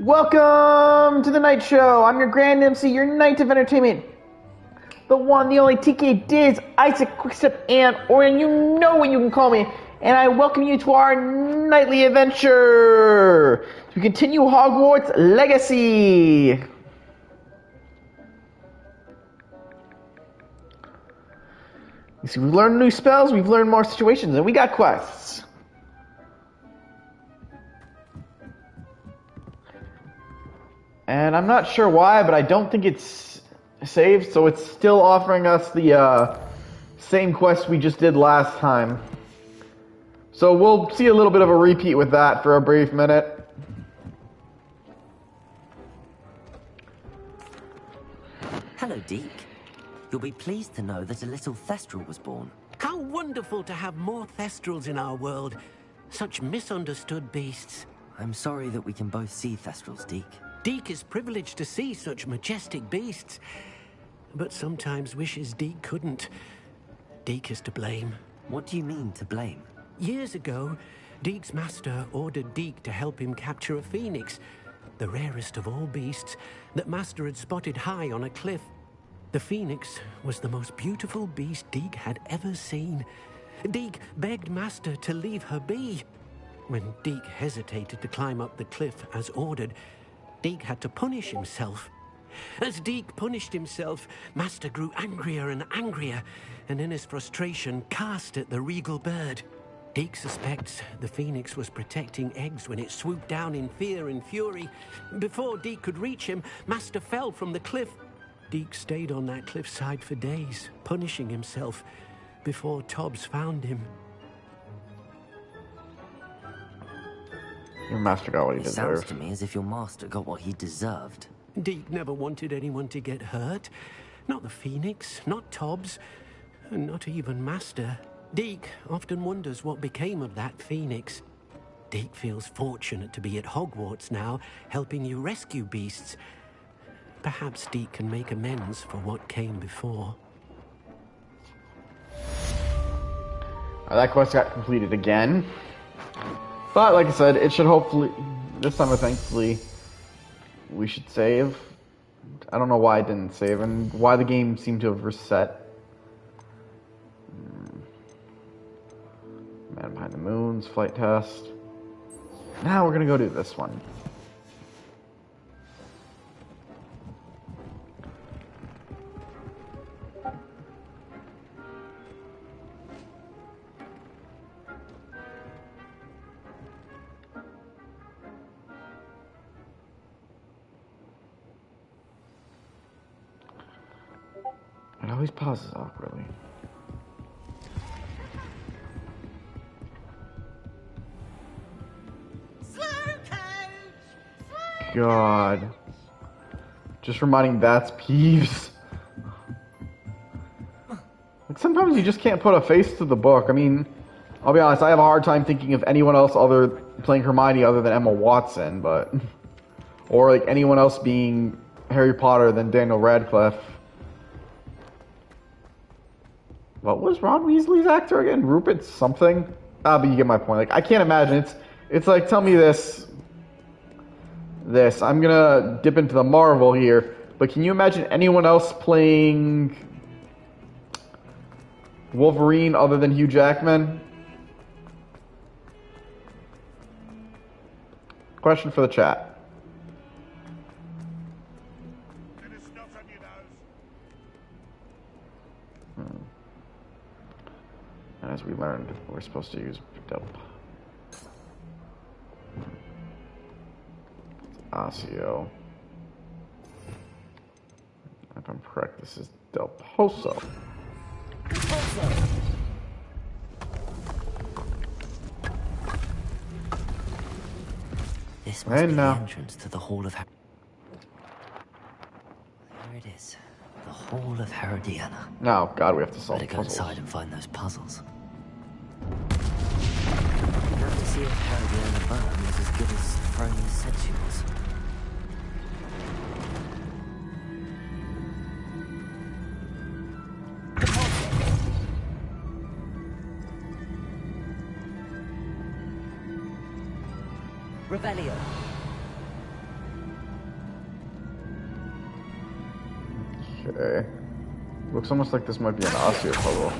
Welcome to the night show. I'm your grand MC, your night of entertainment. The one, the only TK Diz, Isaac Quickstep, and Orion. You know what you can call me. And I welcome you to our nightly adventure to continue Hogwarts Legacy. You see, we've learned new spells, we've learned more situations, and we got quests. And I'm not sure why, but I don't think it's saved, so it's still offering us the same quest we just did last time. So we'll see a little bit of a repeat with that for a brief minute. Hello, Deke. You'll be pleased to know that a little Thestral was born. How wonderful to have more Thestrals in our world. Such misunderstood beasts. I'm sorry that we can both see Thestrals, Deke. Deke is privileged to see such majestic beasts, but sometimes wishes Deke couldn't. Deke is to blame. What do you mean, to blame? Years ago, Deke's master ordered Deke to help him capture a phoenix, the rarest of all beasts that master had spotted high on a cliff. The phoenix was the most beautiful beast Deke had ever seen. Deke begged master to leave her be. When Deke hesitated to climb up the cliff as ordered, Deke had to punish himself. As Deke punished himself, master grew angrier and angrier, and in his frustration cast at the regal bird. Deke suspects the phoenix was protecting eggs when it swooped down in fear and fury. Before Deke could reach him, master fell from the cliff. Deke stayed on that cliffside for days, punishing himself, before Tobbs found him. Your master got what he deserved. Sounds to me as if your master got what he deserved. Deke never wanted anyone to get hurt. Not the phoenix, not Tobbs, and not even master. Deke often wonders what became of that phoenix. Deke feels fortunate to be at Hogwarts now, helping you rescue beasts. Perhaps Deke can make amends for what came before. That quest got completed again. But, like I said, it should hopefully... This time, thankfully, we should save. I don't know why it didn't save, and why the game seemed to have reset. Man Behind the Moons, flight test. Now we're gonna go do this one. It always pauses awkwardly. God. Just reminding that's Peeves. Like, sometimes you just can't put a face to the book. I mean, I'll be honest, I have a hard time thinking of anyone else other playing Hermione other than Emma Watson, but... Or, like, anyone else being Harry Potter than Daniel Radcliffe. What was Ron Weasley's actor again? Rupert something? Ah, but you get my point. Like, I can't imagine. It's like, tell me this. I'm gonna dip into the Marvel here, but can you imagine anyone else playing Wolverine other than Hugh Jackman? Question for the chat. And as we learned, we're supposed to use dope. Osseo. If I'm correct, this is Del Pozo. This must be the entrance to the Hall of There it is. The Hall of Herodiana. No, God, we have to solve puzzles. Better go inside and find those puzzles. Have to see if Herodiana Byrne is as good as Fronia said she was. Revelio. Okay. Looks almost like this might be an Osseo puzzle.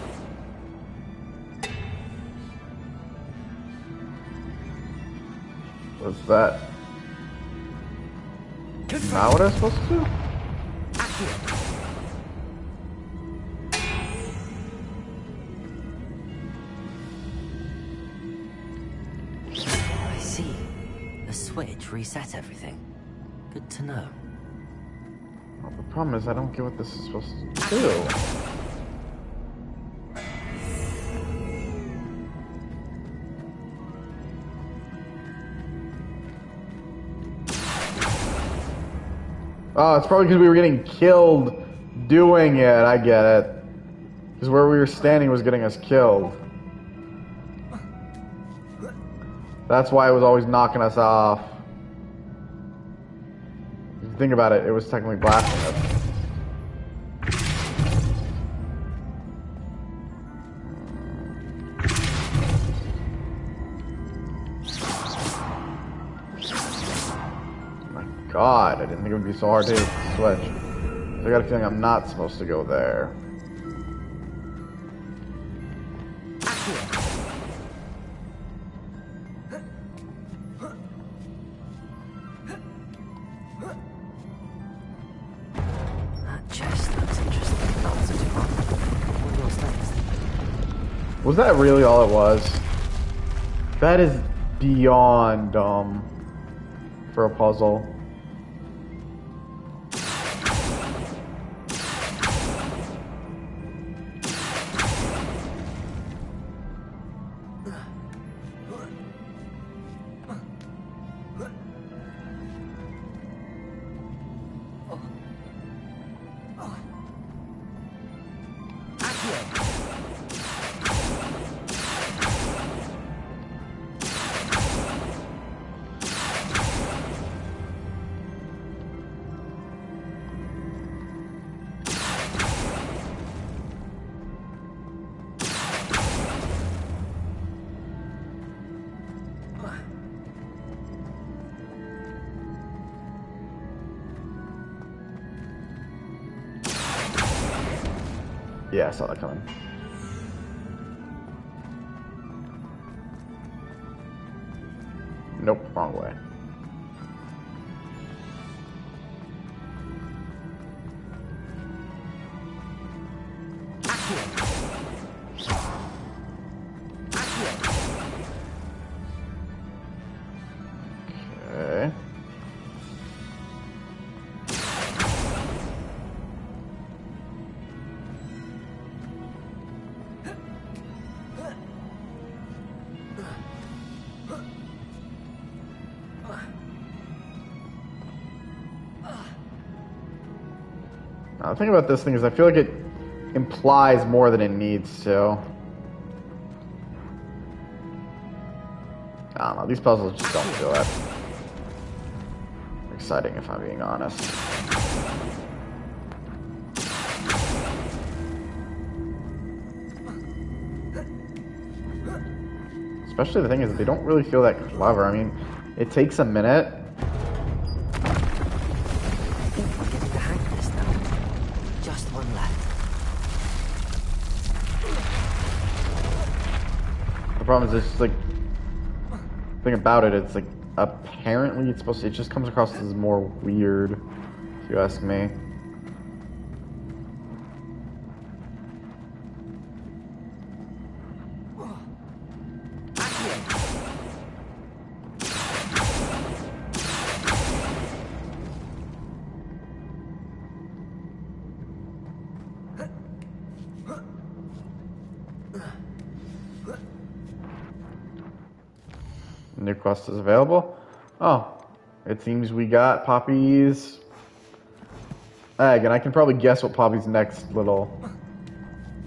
What's that? Not what I was supposed to do? I see. The switch reset everything. Good to know. Well, the problem is I don't get what this is supposed to do. Oh, it's probably because we were getting killed doing it. I get it. Because where we were standing was getting us killed. That's why it was always knocking us off. If you think about it, it was technically blasting us. God, I didn't think it would be so hard to switch. So I got a feeling I'm not supposed to go there. That chest looks interesting. Not such a problem. What's next? Was that really all it was? That is beyond dumb for a puzzle. Yeah, I saw that coming. Nope, wrong way. Okay. Now, the thing about this thing is I feel like it implies more than it needs to. I don't know, these puzzles just don't feel that exciting if I'm being honest. Especially the thing is that they don't really feel that clever. I mean, it takes a minute. The problem is, it's just like, the thing about it, it's like, apparently it's supposed to, it just comes across as more weird, if you ask me. New quest is available. Oh, it seems we got Poppy's egg, and I can probably guess what Poppy's next little...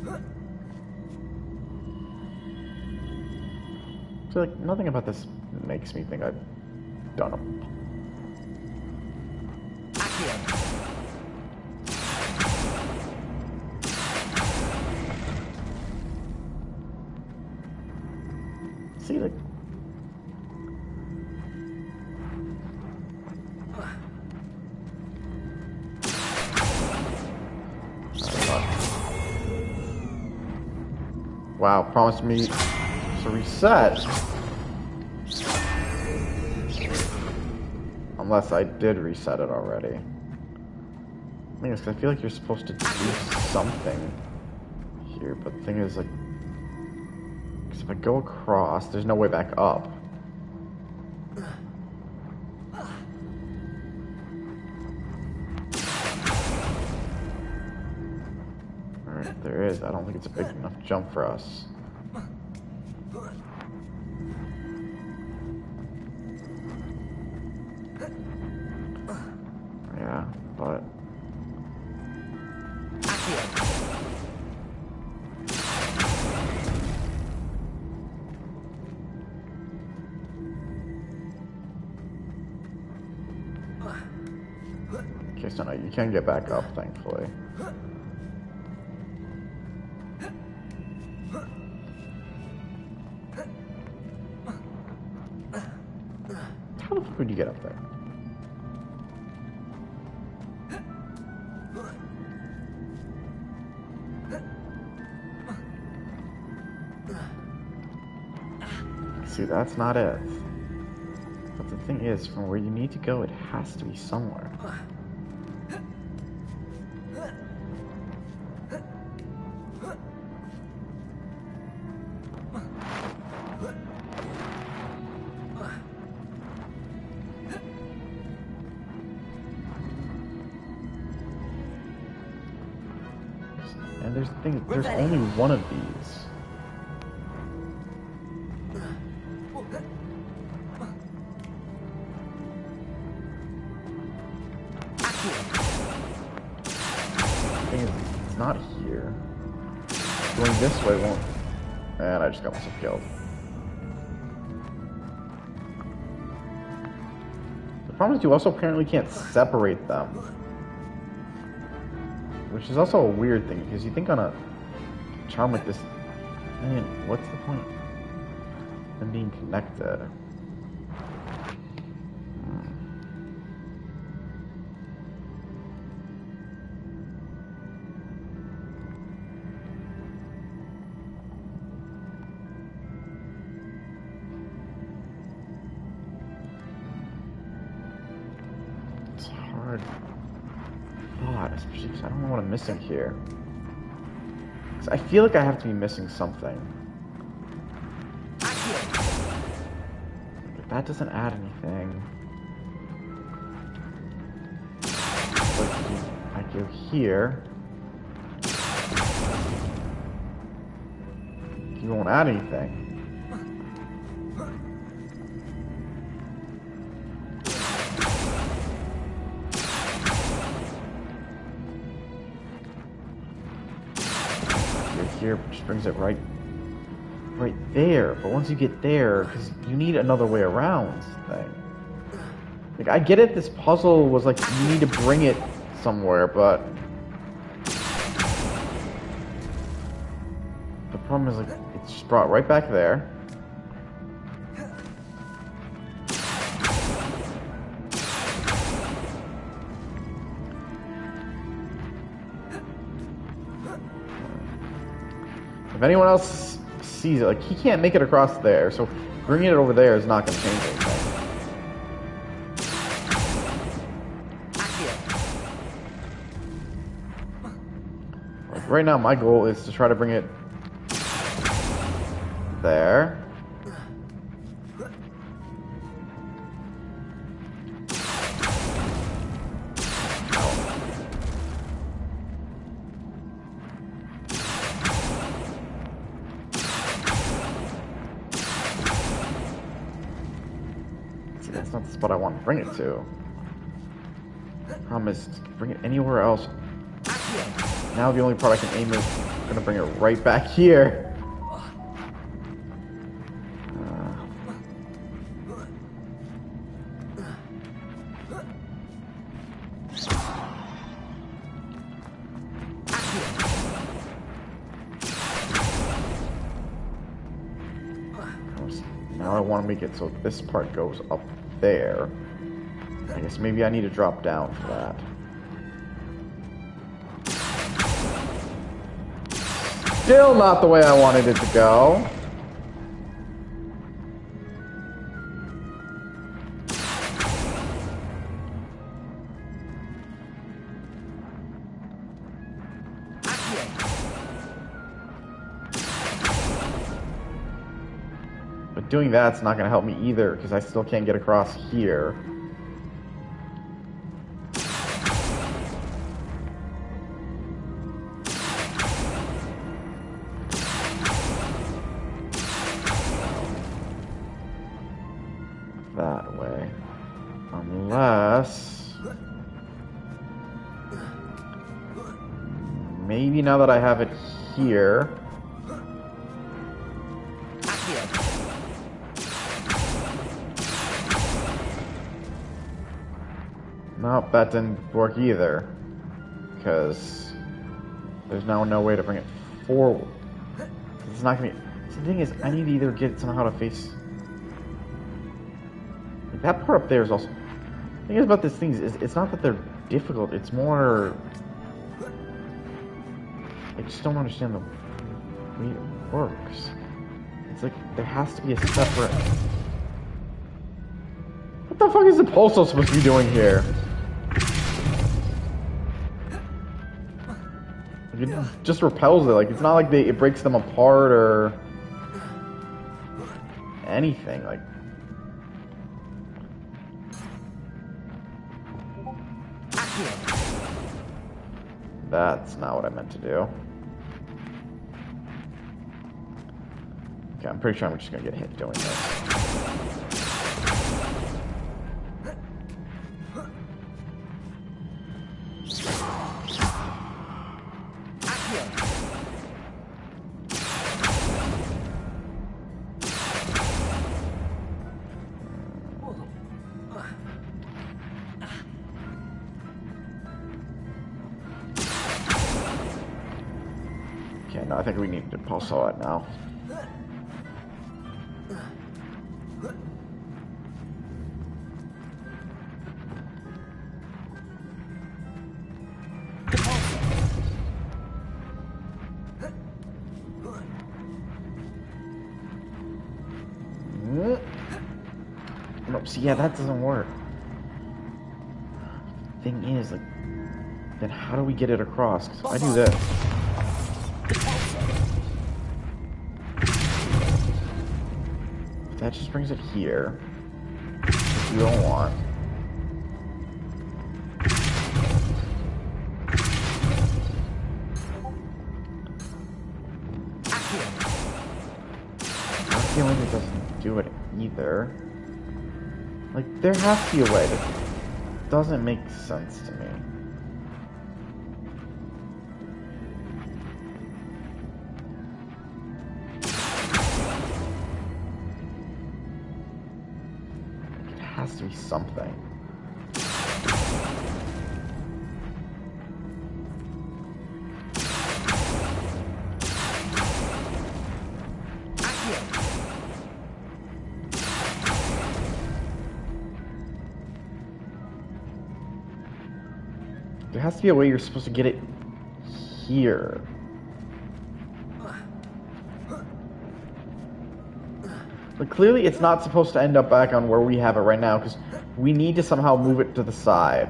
I feel like nothing about this makes me think I've done them. See, like... Wow, promised me to reset. Unless I did reset it already. I mean, I feel like you're supposed to do something here, but the thing is, like, because if I go across, there's no way back up. Alright, there is. I don't think it's a big enough jump for us. Yeah, but... Okay, so no, you can get back up, thankfully. How the fuck would you get up there? See, that's not it. But the thing is, from where you need to go, it has to be somewhere. And there's the thing, there's only one of these. The thing is, it's not here. Going this way won't... And I just got myself killed. The problem is you also apparently can't separate them. Which is also a weird thing, because you think on a charm like this, man, what's the point of them being connected? It's hard. God, especially because I don't know what I'm missing here. Because I feel like I have to be missing something. But that doesn't add anything. But I go here. You won't add anything. Here just brings it right there. But once you get there, because you need another way around this thing. Like, I get it, this puzzle was like you need to bring it somewhere, but the problem is, like, it's just brought right back there. If anyone else sees it, like, he can't make it across there, so bringing it over there is not going to change anything. Like, right now, my goal is to try to bring it there. That's not the spot I want to bring it to. The problem is to bring it anywhere else. Now the only part I can aim is going to bring it right back here. Now I want to make it so this part goes up there. I guess maybe I need to drop down for that. still not the way I wanted it to go. But doing that's not going to help me either, because I still can't get across here. That way. Unless... maybe now that I have it here... Nope, that didn't work either. Because there's now no way to bring it forward. It's not gonna be... The thing is, I need to either get somehow to face... Like, that part up there is also... The thing is about these things is, it's not that they're difficult, it's more... I just don't understand the way it works. It's like, there has to be a separate... What the fuck is the Pulso supposed to be doing here? It just repels it. Like, it's not like it breaks them apart or anything. Like, that's not what I meant to do. Okay, I'm pretty sure I'm just gonna get hit doing this. Okay, no, I think we need to Pulso it now. Nope, see, yeah, that doesn't work. Thing is, like, then how do we get it across? 'Cause if I do this... That just brings it here, which we don't want. I'm feeling it doesn't do it either. Like, there has to be a way. That doesn't make sense to me. Has to be something. There has to be a way you're supposed to get it here. But clearly it's not supposed to end up back on where we have it right now, because we need to somehow move it to the side.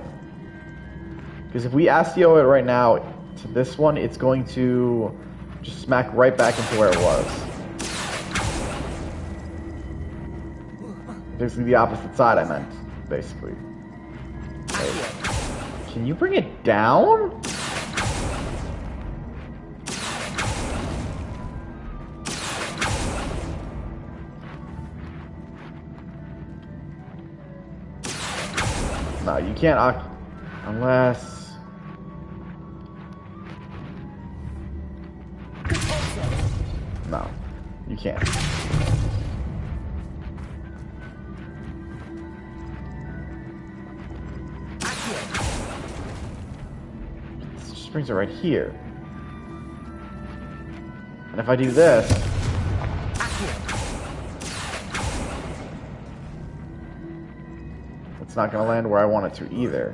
Because if we Epsiode it right now to this one, it's going to just smack right back into where it was. Basically the opposite side, I meant, basically. Wait. Can you bring it down? No, you can't unless... No, you can't. This just brings it right here. And if I do this... It's not going to land where I want it to either.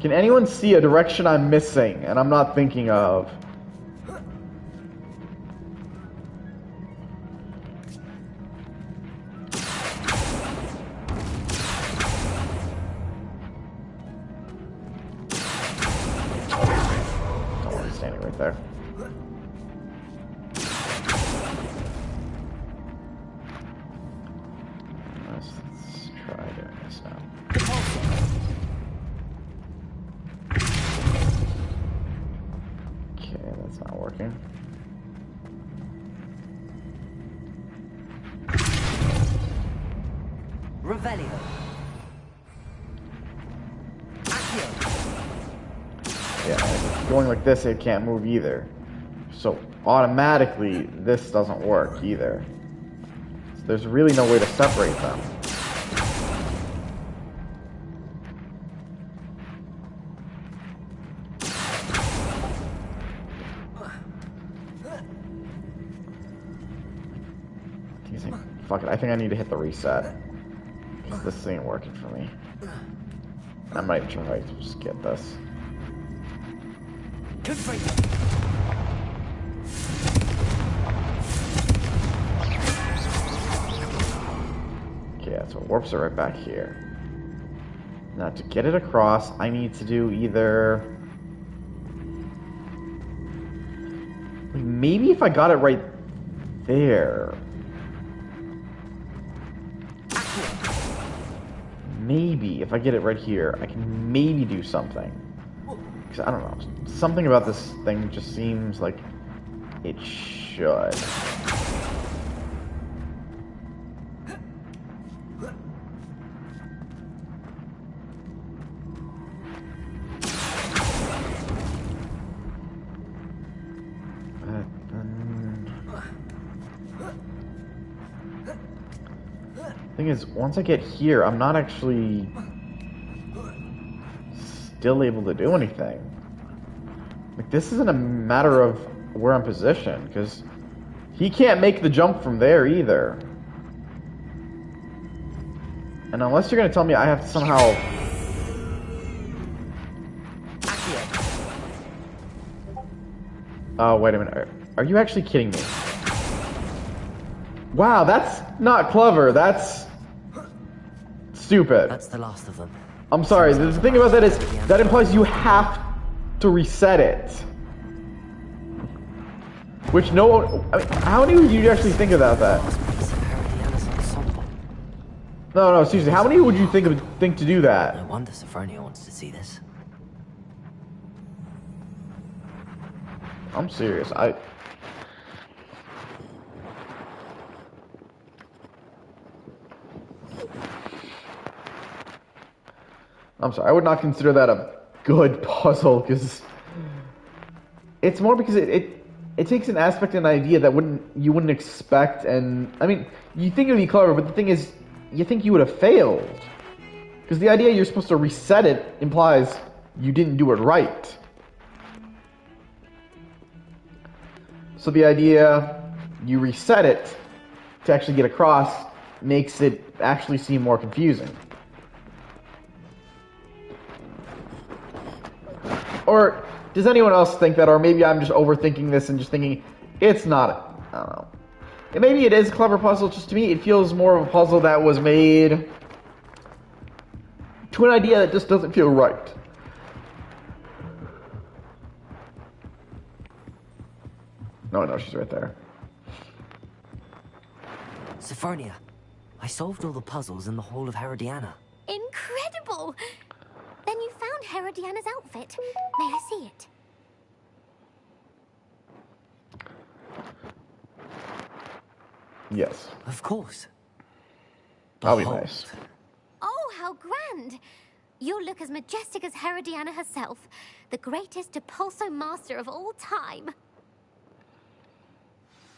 Can anyone see a direction I'm missing and I'm not thinking of? right there. Let's try doing this now. Okay, that's not working. Revelio. Yeah, going like this, it can't move either. So automatically, this doesn't work either. So there's really no way to separate them. Fuck it, I think I need to hit the reset. Because this ain't working for me. I'm not even sure if I can just get this. Okay, so it warps it right back here. Now to get it across, I need to do either... Maybe if I got it right there... Maybe if I get it right here, I can maybe do something. Because I don't know. Something about this thing just seems like it should. Thing is, once I get here, I'm not actually still able to do anything. Like, this isn't a matter of where I'm positioned, because he can't make the jump from there either. And unless you're going to tell me I have to somehow... Oh, wait a minute. Are you actually kidding me? Wow, that's not clever. That's stupid. That's the last of them. I'm sorry. The thing about that is that implies you have to reset it. Which no one... I mean, how many would you actually think about that? No, seriously. How many would you think to do that? No wonder Sophronia wants to see this. I'm serious. I'm sorry, I would not consider that a good puzzle, because it's more because it takes an aspect and idea that you wouldn't expect, and I mean, you think it would be clever, but the thing is, you think you would have failed. Because the idea you're supposed to reset it implies you didn't do it right. So the idea you reset it to actually get across makes it actually seem more confusing. Or does anyone else think that? Or maybe I'm just overthinking this and just thinking it's not. I don't know. And maybe it is a clever puzzle. Just to me, it feels more of a puzzle that was made to an idea that just doesn't feel right. No, she's right there. Sophronia, I solved all the puzzles in the Hall of Herodiana. Incredible! Then you found Herodiana's outfit. May I see it? Yes. Of course. That'll be nice. Oh, how grand! You'll look as majestic as Herodiana herself, the greatest Depulso master of all time.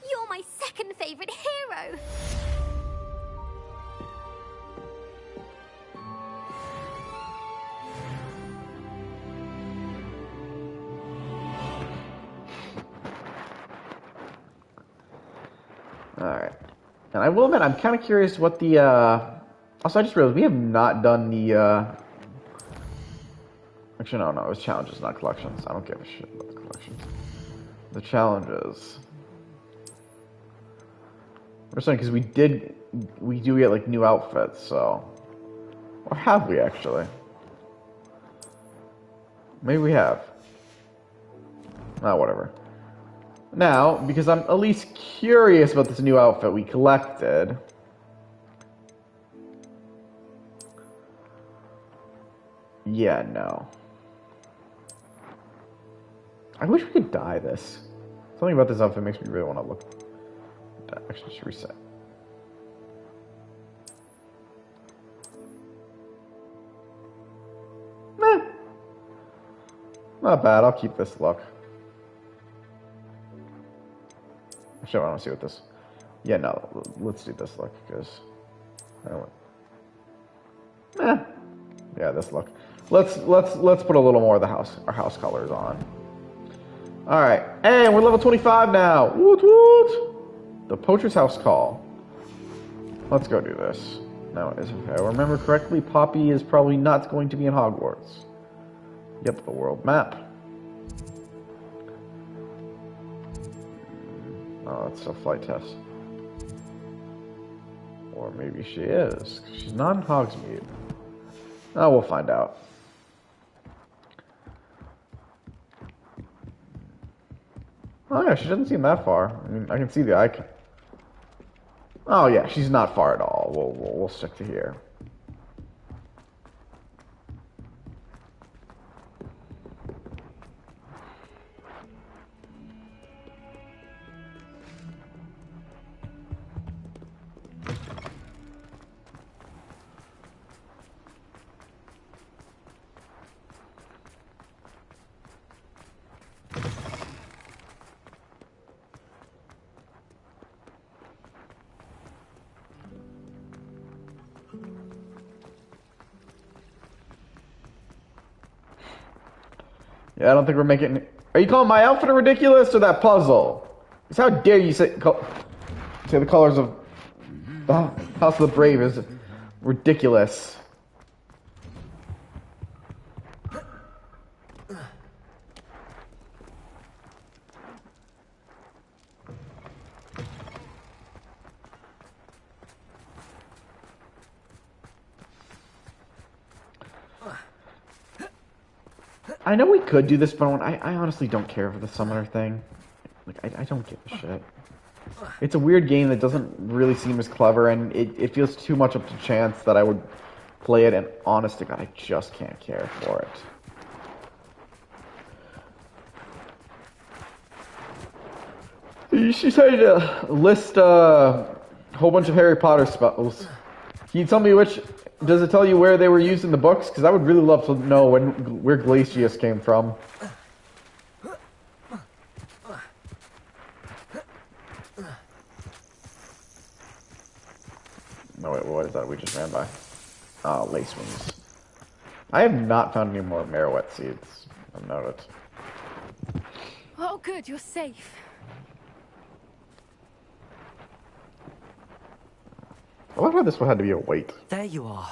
You're my second favorite hero! Alright. And I will admit, I'm kind of curious what the, Also, I just realized we have not done the, Actually, no, it was challenges, not collections. I don't give a shit about the collections. The challenges. We're saying, because we do get, like, new outfits, so... Or have we, actually? Maybe we have. Oh, whatever. Now, because I'm at least curious about this new outfit we collected. Yeah, no. I wish we could dye this. Something about this outfit makes me really want to look. Actually, just reset. Meh. Not bad. I'll keep this look. Actually, I want to see what this. Yeah, no. Let's do this look because. Yeah, this look. Let's put a little more of our house colors on. All right, hey, we're level 25 now. Woot woot! The Poacher's House Call. Let's go do this. Now, if I remember correctly, Poppy is probably not going to be in Hogwarts. Yep, the world map. Oh, it's a flight test. Or maybe she is. She's not in Hogsmeade. Oh, we'll find out. Oh yeah, she doesn't seem that far. I mean, I can see the icon. Oh yeah, she's not far at all. We'll stick to here. Yeah, I don't think we're making... Are you calling my outfit ridiculous or that puzzle? Because how dare you say the colors of the House of the Brave is ridiculous. I know we could do this, but I honestly don't care for the summoner thing. Like, I don't give a shit. It's a weird game that doesn't really seem as clever, and it feels too much up to chance that I would play it, and honest to God, I just can't care for it. She tried to list a whole bunch of Harry Potter spells. Can you tell me which... Does it tell you where they were used in the books? Because I would really love to know where Glacius came from. No, wait, what is that we just ran by? Oh, lace wings. I have not found any more Marowet seeds. I've noted. Oh, good, you're safe. I wonder how this one had to be a wait. There you are.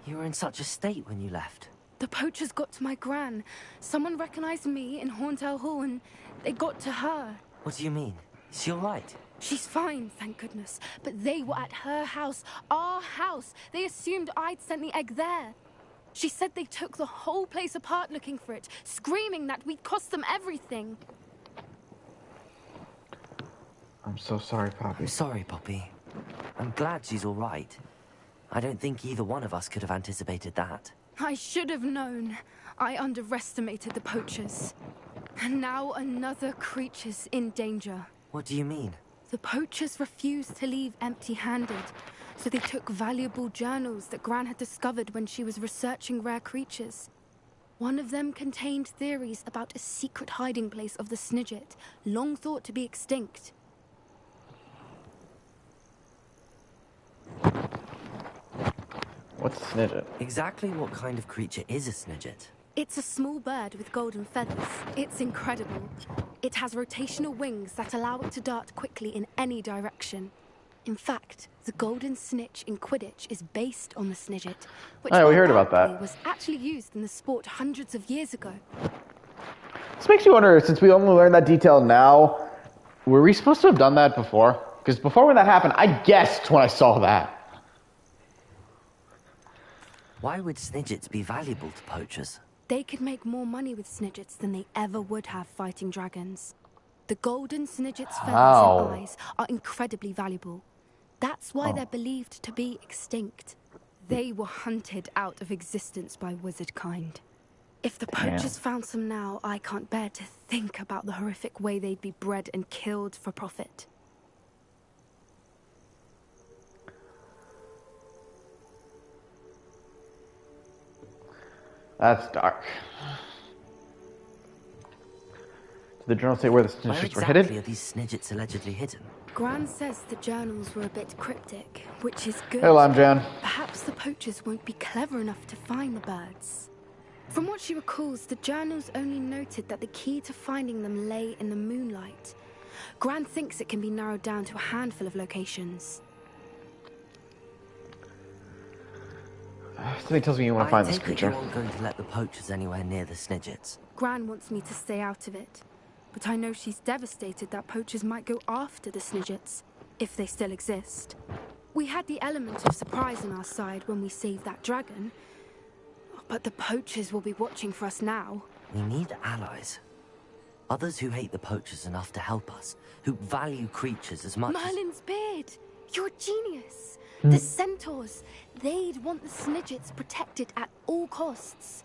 You were in such a state when you left. The poachers got to my gran. Someone recognized me in Horntail Hall and they got to her. What do you mean? Is she all right? She's fine, thank goodness. But they were at her house, our house. They assumed I'd sent the egg there. She said they took the whole place apart looking for it, screaming that we'd cost them everything. I'm so sorry, Poppy. I'm sorry, Poppy. I'm glad she's all right. I don't think either one of us could have anticipated that. I should have known. I underestimated the poachers. And now another creature's in danger. What do you mean? The poachers refused to leave empty-handed, so they took valuable journals that Gran had discovered when she was researching rare creatures. One of them contained theories about a secret hiding place of the Snidget, long thought to be extinct. What's a Snidget? Exactly what kind of creature is a Snidget? It's a small bird with golden feathers. It's incredible. It has rotational wings that allow it to dart quickly in any direction. In fact, the golden snitch in Quidditch is based on the Snidget, which we heard about that. was actually used in the sport hundreds of years ago. This makes me wonder, since we only learned that detail now, were we supposed to have done that before? Because before when that happened, I guessed when I saw that. Why would Snidgets be valuable to poachers? They could make more money with Snidgets than they ever would have fighting dragons. The golden Snidget's feathers Wow. and eyes are incredibly valuable. That's why they're believed to be extinct. They were hunted out of existence by wizard kind. If the poachers found some now, I can't bear to think about the horrific way they'd be bred and killed for profit. That's dark. Did the journal say where the Where snitches were exactly headed? are these snidgets allegedly hidden? Gran says the journals were a bit cryptic, which is good. Hey, Lime Jan. Perhaps the poachers won't be clever enough to find the birds. From what she recalls, the journals only noted that the key to finding them lay in the moonlight. Gran thinks it can be narrowed down to a handful of locations. Something tells me you want to find this creature. I take it you aren't going to let the poachers anywhere near the snidgets. Gran wants me to stay out of it, but I know she's devastated that poachers might go after the Snidgets, if they still exist. We had the element of surprise on our side when we saved that dragon, but the poachers will be watching for us now. We need allies. Others who hate the poachers enough to help us, who value creatures as much as... Merlin's beard! You're a genius! The centaurs, they'd want the Snidgets protected at all costs.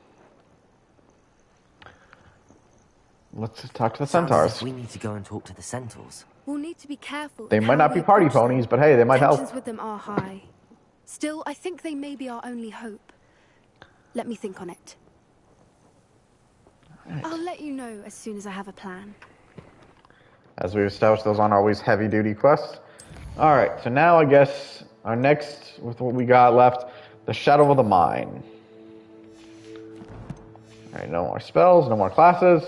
Let's just talk to the Sounds as centaurs. if we need to go and talk to the centaurs. We'll need to be careful. They how might not we be party approach them. ponies, but hey, they might help. Tensions with them are high. Still, I think they may be our only hope. Let me think on it. I'll let you know as soon as I have a plan. As we've established, those aren't always heavy-duty quests. Alright, so now I guess our next, with what we got left, the Shadow of the Mine. Alright, no more spells, no more classes.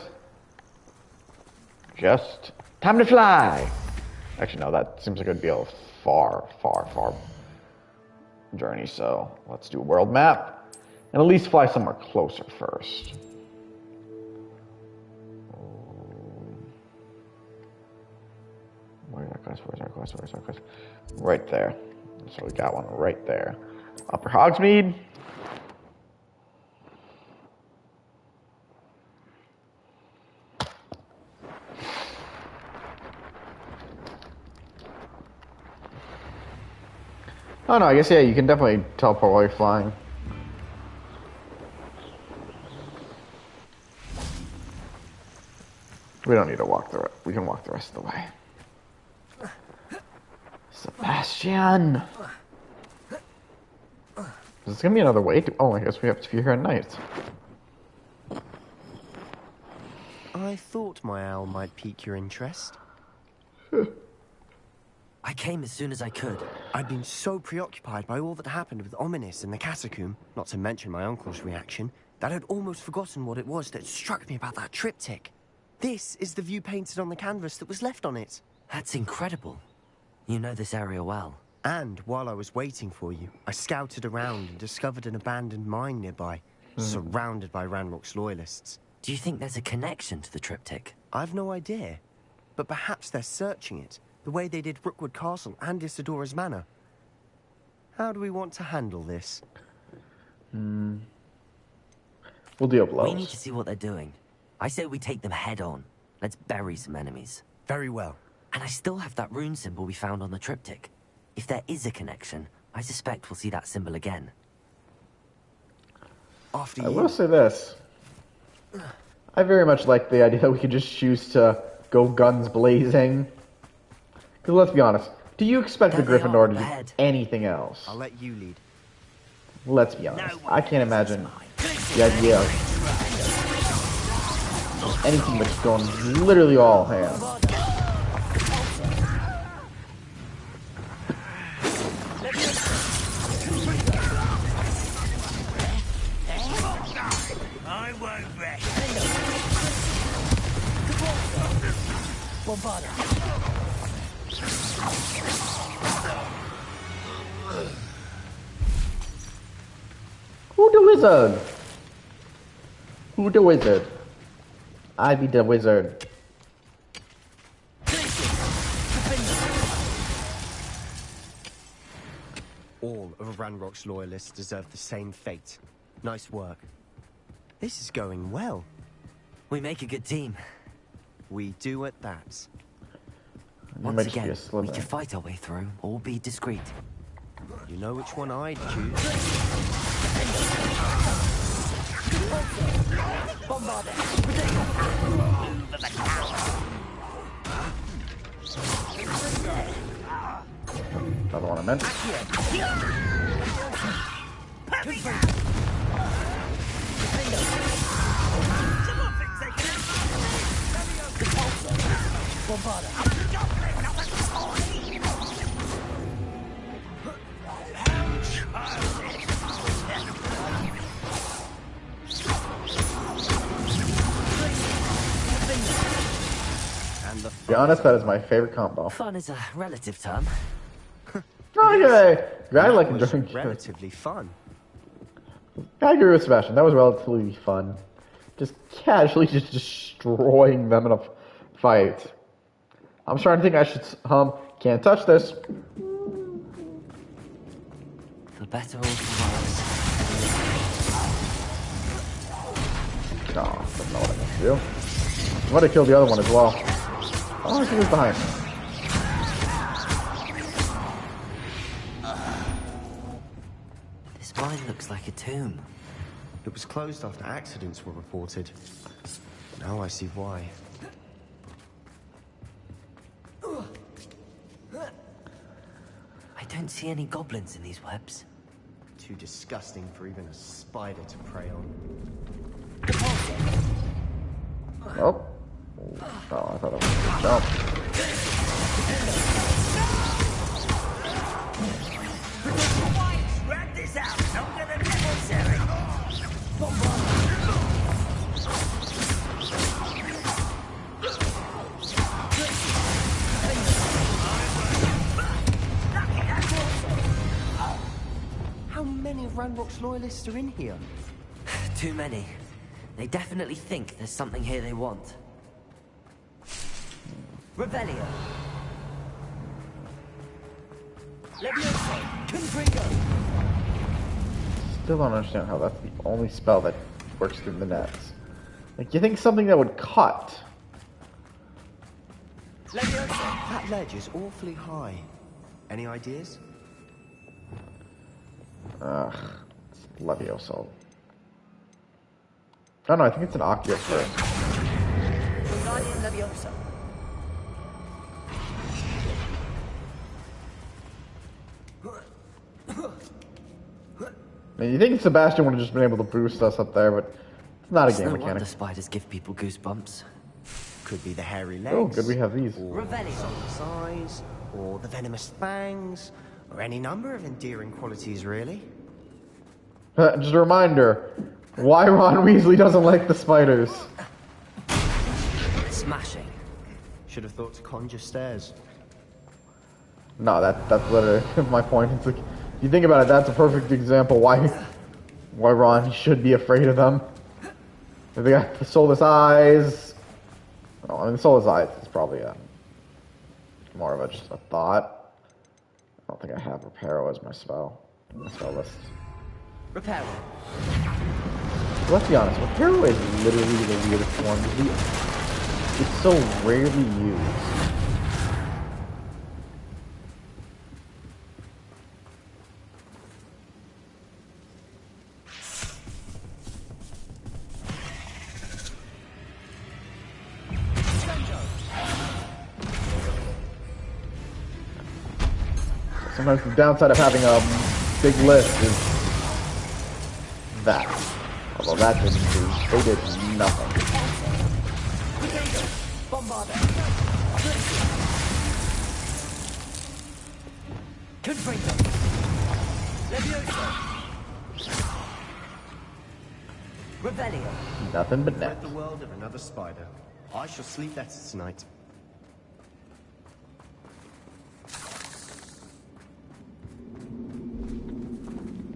Just time to fly! Actually, no, that seems like it'd be a far journey, so let's do a world map. And at least fly somewhere closer first. Where's our quest? Where's our quest? Where's our quest? Right there. So we got one right there. Upper Hogsmeade. Oh no, I guess yeah, you can definitely teleport while you're flying. We don't need to walk we can walk the rest of the way. Sebastian! Is this gonna be another way to... Oh, I guess we have to be here at night. I thought my owl might pique your interest. I came as soon as I could. I'd been so preoccupied by all that happened with Ominis in the catacomb, not to mention my uncle's reaction, that I'd almost forgotten what it was that struck me about that triptych. This is the view painted on the canvas that was left on it. That's incredible. You know this area well. And while I was waiting for you, I scouted around and discovered an abandoned mine nearby, surrounded by Ranrock's loyalists. Do you think there's a connection to the triptych? I've no idea, but perhaps they're searching it, the way they did Rookwood Castle and Isidora's Manor. How do we want to handle this? We'll deal blows. We need to see what they're doing. I say we take them head on. Let's bury some enemies. Very well. And I still have that rune symbol we found on the triptych. If there is a connection, I suspect we'll see that symbol again. After I you. will say this. I very much like the idea that we could just choose to go guns blazing. Because let's be honest, do you expect the There they are, Gryffindor to do ahead. anything else? I'll let you lead. Let's be honest. I can't imagine the idea of anything that's going literally all hands. I won't rest. Who the wizard? Who the wizard? I be the wizard. All of Ranrock's loyalists deserve the same fate. Nice work. This is going well. We make a good team. We do at that. You might Once just be again, a Slytherin. we can fight our way through or be discreet. You know which one I'd choose. Not the one I meant. To be honest, that is my favorite combo. Fun is a relative term. Okay, I like That was enjoying relatively fun. I agree with Sebastian. That was relatively fun. Just casually just destroying them in a fight. I'm starting to think I should can't touch this. For better or for worse. Oh, that's not what I meant to do. I'm gonna kill the other one as well. Oh, she was behind me. This mine looks like a tomb. It was closed after accidents were reported. Now I see why. I don't see any goblins in these webs. Too disgusting for even a spider to prey on. Oh. Oh, I thought I was gonna jump. Drag this out longer than necessary. How many of Ranrock's loyalists are in here? Too many. They definitely think there's something here they want. Revelio. Levioso. Confringo. Still don't understand how that's the only spell that works through the nets. Like, you think something that would cut. Levioso. That ledge is awfully high. Any ideas? Ugh. It's Levioso. Oh no, I think it's an Accio first. Wingardium Levioso. I mean, you think Sebastian would have just been able to boost us up there, but it's not a It's game no mechanic. wonder spiders give people goosebumps. Could be the hairy legs. Oh, good we have these. Or Revelio. soft size, or the venomous fangs, or any number of endearing qualities, really. Just a reminder, why Ron Weasley doesn't like the spiders. Smashing. Should have thought to conjure stairs. No, that's literally my point. It's like, if you think about it, that's a perfect example why Ron should be afraid of them. They got the soulless eyes. Oh, I mean, the soulless eyes is probably more of a just a thought. I don't think I have Reparo as my spell in the spell list. Reparo. Let's be honest, Reparo is literally the weirdest one. It's so rarely used. Sometimes the downside of having a big list is that. Although that didn't do, they did nothing. Confringo. Levioso. Revelio. Nothing but Rid net. the world of another spider. I shall sleep better tonight.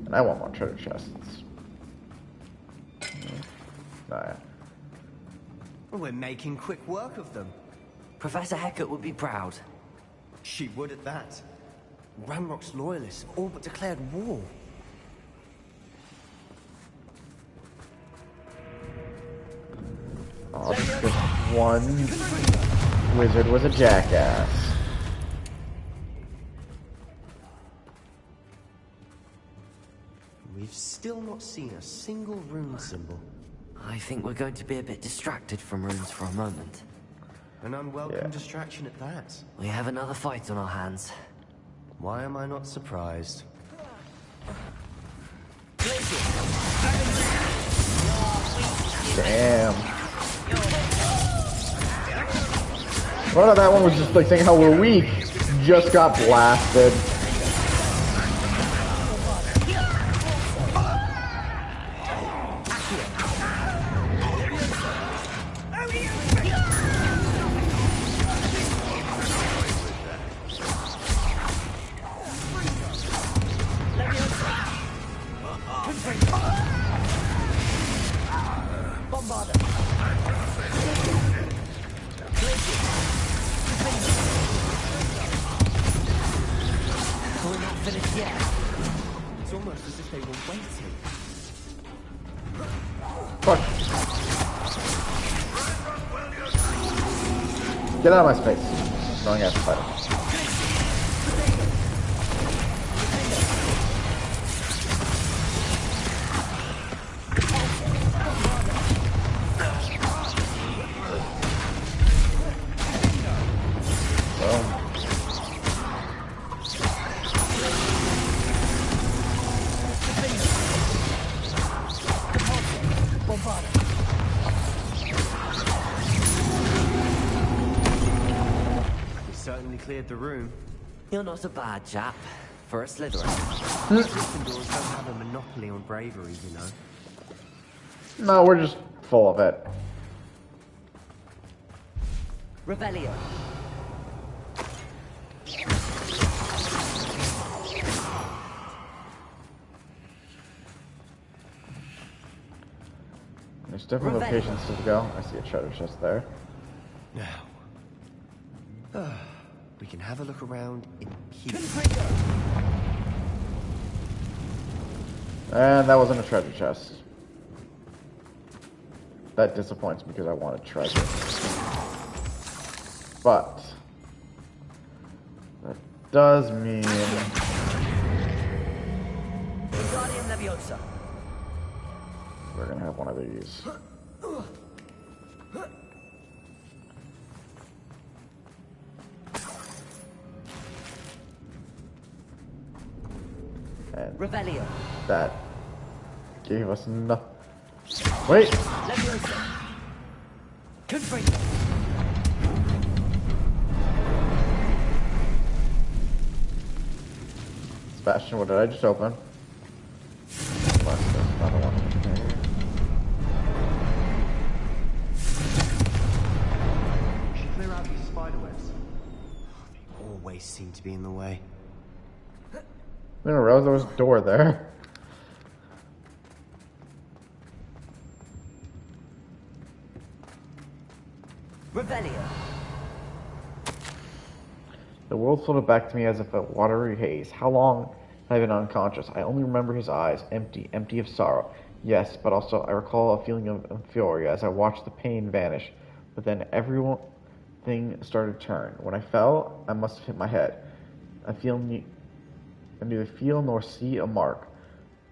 And I want more treasure chests. Nah. We're making quick work of them. Professor Hecat would be proud. She would at that. Ranrock's loyalists have all but declared war. Oh, this one wizard was a jackass. We've still not seen a single rune symbol. I think we're going to be a bit distracted from runes for a moment. An unwelcome distraction at that. We have another fight on our hands. Why am I not surprised? Damn. Well, that one was just like saying how we're weak. Just got blasted. It's almost as if they were waiting. Fuck. Get out of my space. Throwing at the fighter. Cleared the room. You're not a bad chap for a Slytherin. Gryffindors don't have a monopoly on bravery, you know. No, we're just full of it. Revelio. There's different locations to go. I see a treasure chest there. Now. We can have a look around in peace. And that wasn't a treasure chest. That disappoints me because I wanted treasure. But that does mean we're gonna have one of these. And Revelio. that gave us enough. Wait! Sebastian, what did I just open? Another one. We should clear out these spiderwebs. They always seem to be in the way. I didn't realize there was a door there. Revelio. The world floated back to me as if a watery haze. How long have I been unconscious? I only remember his eyes, empty, empty of sorrow. Yes, but also I recall a feeling of euphoria as I watched the pain vanish. But then everything started to turn. When I fell, I must have hit my head. I neither feel nor see a mark,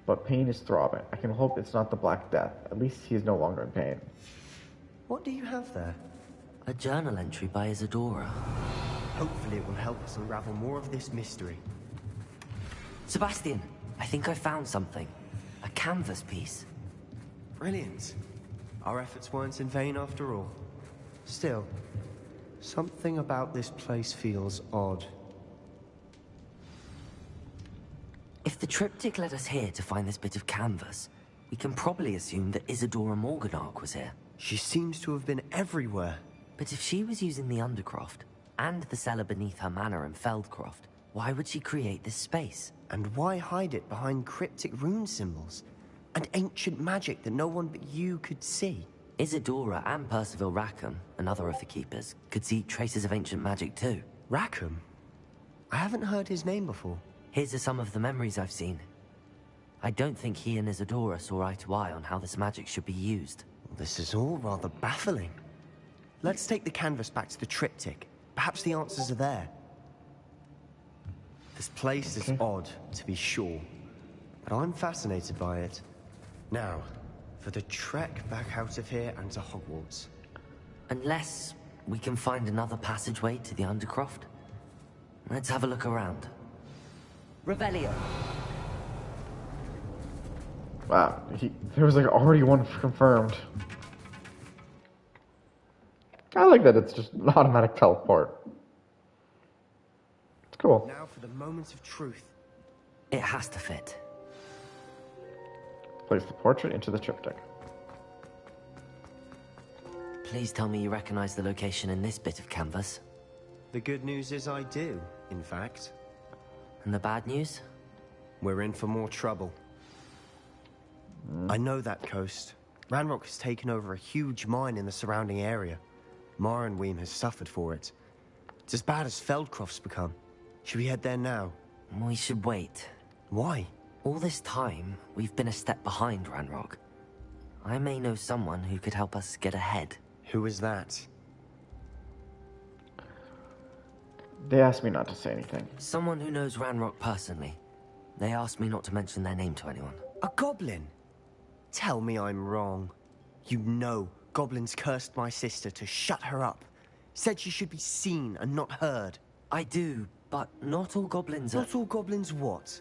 but pain is throbbing. I can hope it's not the Black Death. At least he is no longer in pain. What do you have there? A journal entry by Isadora. Hopefully it will help us unravel more of this mystery. Sebastian, I think I found something. A canvas piece. Brilliant. Our efforts weren't in vain after all. Still, something about this place feels odd. If the triptych led us here to find this bit of canvas, we can probably assume that Isadora Morganach was here. She seems to have been everywhere. But if she was using the Undercroft, and the cellar beneath her manor in Feldcroft, why would she create this space? And why hide it behind cryptic rune symbols? And ancient magic that no one but you could see? Isadora and Percival Rackham, another of the Keepers, could see traces of ancient magic too. Rackham? I haven't heard his name before. His are some of the memories I've seen. I don't think he and Isadora saw eye to eye on how this magic should be used. This is all rather baffling. Let's take the canvas back to the triptych. Perhaps the answers are there. This place is odd, to be sure, but I'm fascinated by it. Now, for the trek back out of here and to Hogwarts. Unless we can find another passageway to the Undercroft. Let's have a look around. Revelio. Wow, there was like already one confirmed. I like that it's just an automatic teleport. It's cool. Now for the moment of truth. It has to fit. Place the portrait into the triptych. Please tell me you recognize the location in this bit of canvas. The good news is I do, in fact. And the bad news? We're in for more trouble. I know that coast. Ranrock has taken over a huge mine in the surrounding area. Mornweem has suffered for it. It's as bad as Feldcroft's become. Should we head there now? We should wait. Why? All this time, we've been a step behind Ranrock. I may know someone who could help us get ahead. Who is that? They asked me not to say anything. Someone who knows Ranrock personally. They asked me not to mention their name to anyone. A goblin? Tell me I'm wrong. You know, goblins cursed my sister to shut her up. Said she should be seen and not heard. I do, but not all goblins are... Not all goblins what?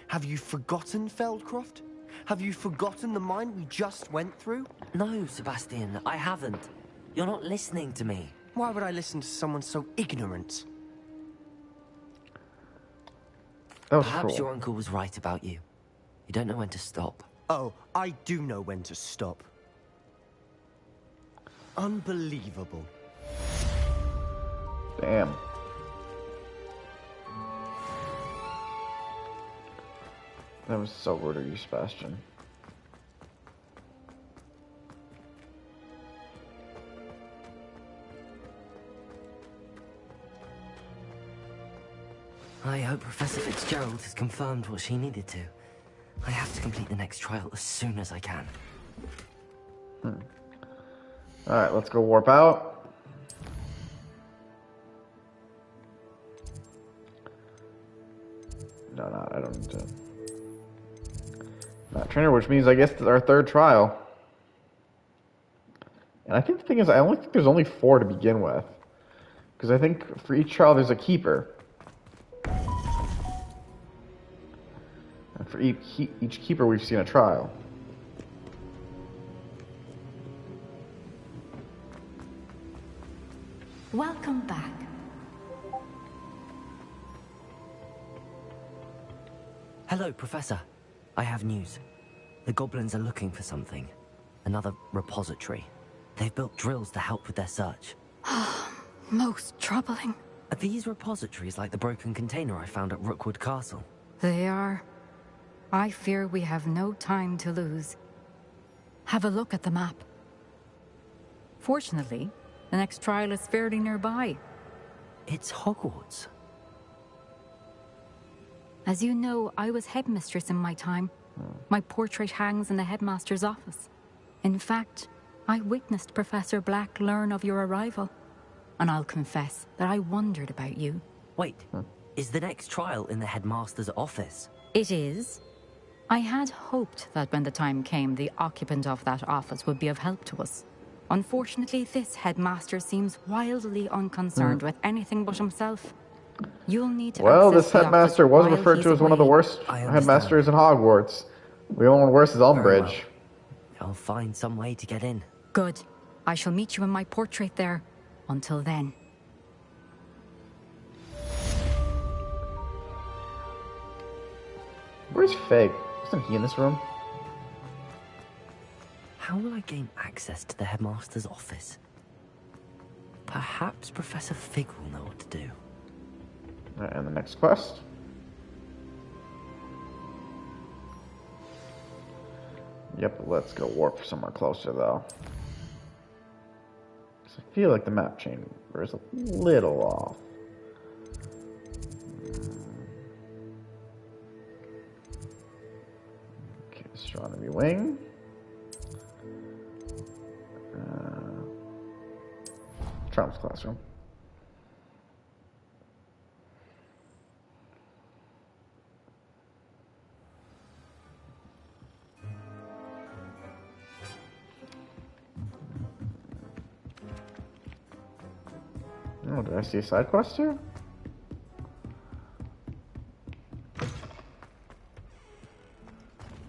Have you forgotten Feldcroft? Have you forgotten the mine we just went through? No, Sebastian, I haven't. You're not listening to me. Why would I listen to someone so ignorant? That was Perhaps cool. your uncle was right about you. You don't know when to stop. Oh, I do know when to stop. Unbelievable. Damn. That was so rude of you, Sebastian. I hope Professor Fitzgerald has confirmed what she needed to. I have to complete the next trial as soon as I can. Alright, let's go warp out. No, I don't need to. Not trainer, which means I guess it's our third trial. And I think the thing is, I only think there's only 4 to begin with. Because I think for each trial there's a keeper. And for each keeper we've seen a trial. Welcome back. Hello, Professor. I have news. The goblins are looking for something. Another repository. They've built drills to help with their search. Most troubling. Are these repositories like the broken container I found at Rookwood Castle? They are. I fear we have no time to lose. Have a look at the map. Fortunately, the next trial is fairly nearby. It's Hogwarts. As you know, I was headmistress in my time. My portrait hangs in the headmaster's office. In fact, I witnessed Professor Black learn of your arrival. And I'll confess that I wondered about you. Wait, is the next trial in the headmaster's office? It is. I had hoped that when the time came, the occupant of that office would be of help to us. Unfortunately, this headmaster seems wildly unconcerned with anything but himself. You'll need to Well, access this the headmaster office was while referred he's to as one of the away. worst I understand. headmasters in Hogwarts. The only one worse is Very Umbridge. well. I'll find some way to get in. Good. I shall meet you in my portrait there. Until then. Where's Fig? Wasn't he in this room? How will I gain access to the headmaster's office? Perhaps Professor Fig will know what to do. Alright, and the next quest. Yep, let's go warp somewhere closer though. 'Cause I feel like the map chamber is a little off. Okay, astronomy wing. Charms classroom. Oh, did I see a side quest here?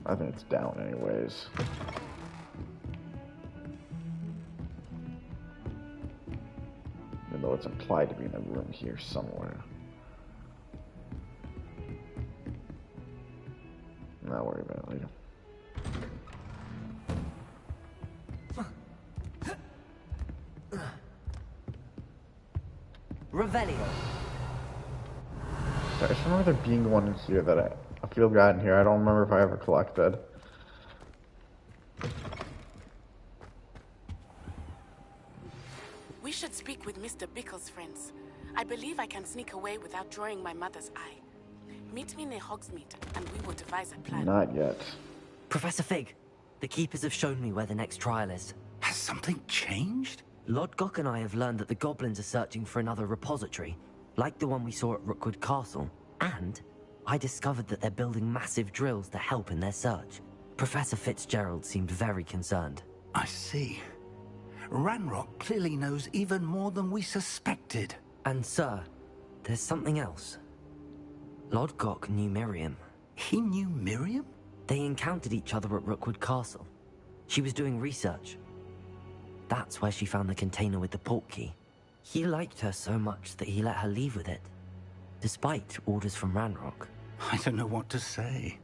I think it's down anyways. Even though it's implied to be in a room here somewhere. Not worry about it later. Revelio. I just remember there being one in here that a field guide in here. I don't remember if I ever collected. We should speak with Mr. Bickle's friends. I believe I can sneak away without drawing my mother's eye. Meet me near Hogsmeade, and we will devise a plan. Not yet. Professor Fig, the Keepers have shown me where the next trial is. Has something changed? Lodgok and I have learned that the goblins are searching for another repository, like the one we saw at Rookwood Castle. And I discovered that they're building massive drills to help in their search. Professor Fitzgerald seemed very concerned. I see. Ranrock clearly knows even more than we suspected. And sir, there's something else. Lodgok knew Miriam. He knew Miriam? They encountered each other at Rookwood Castle. She was doing research. That's where she found the container with the port key. He liked her so much that he let her leave with it, despite orders from Ranrock. I don't know what to say.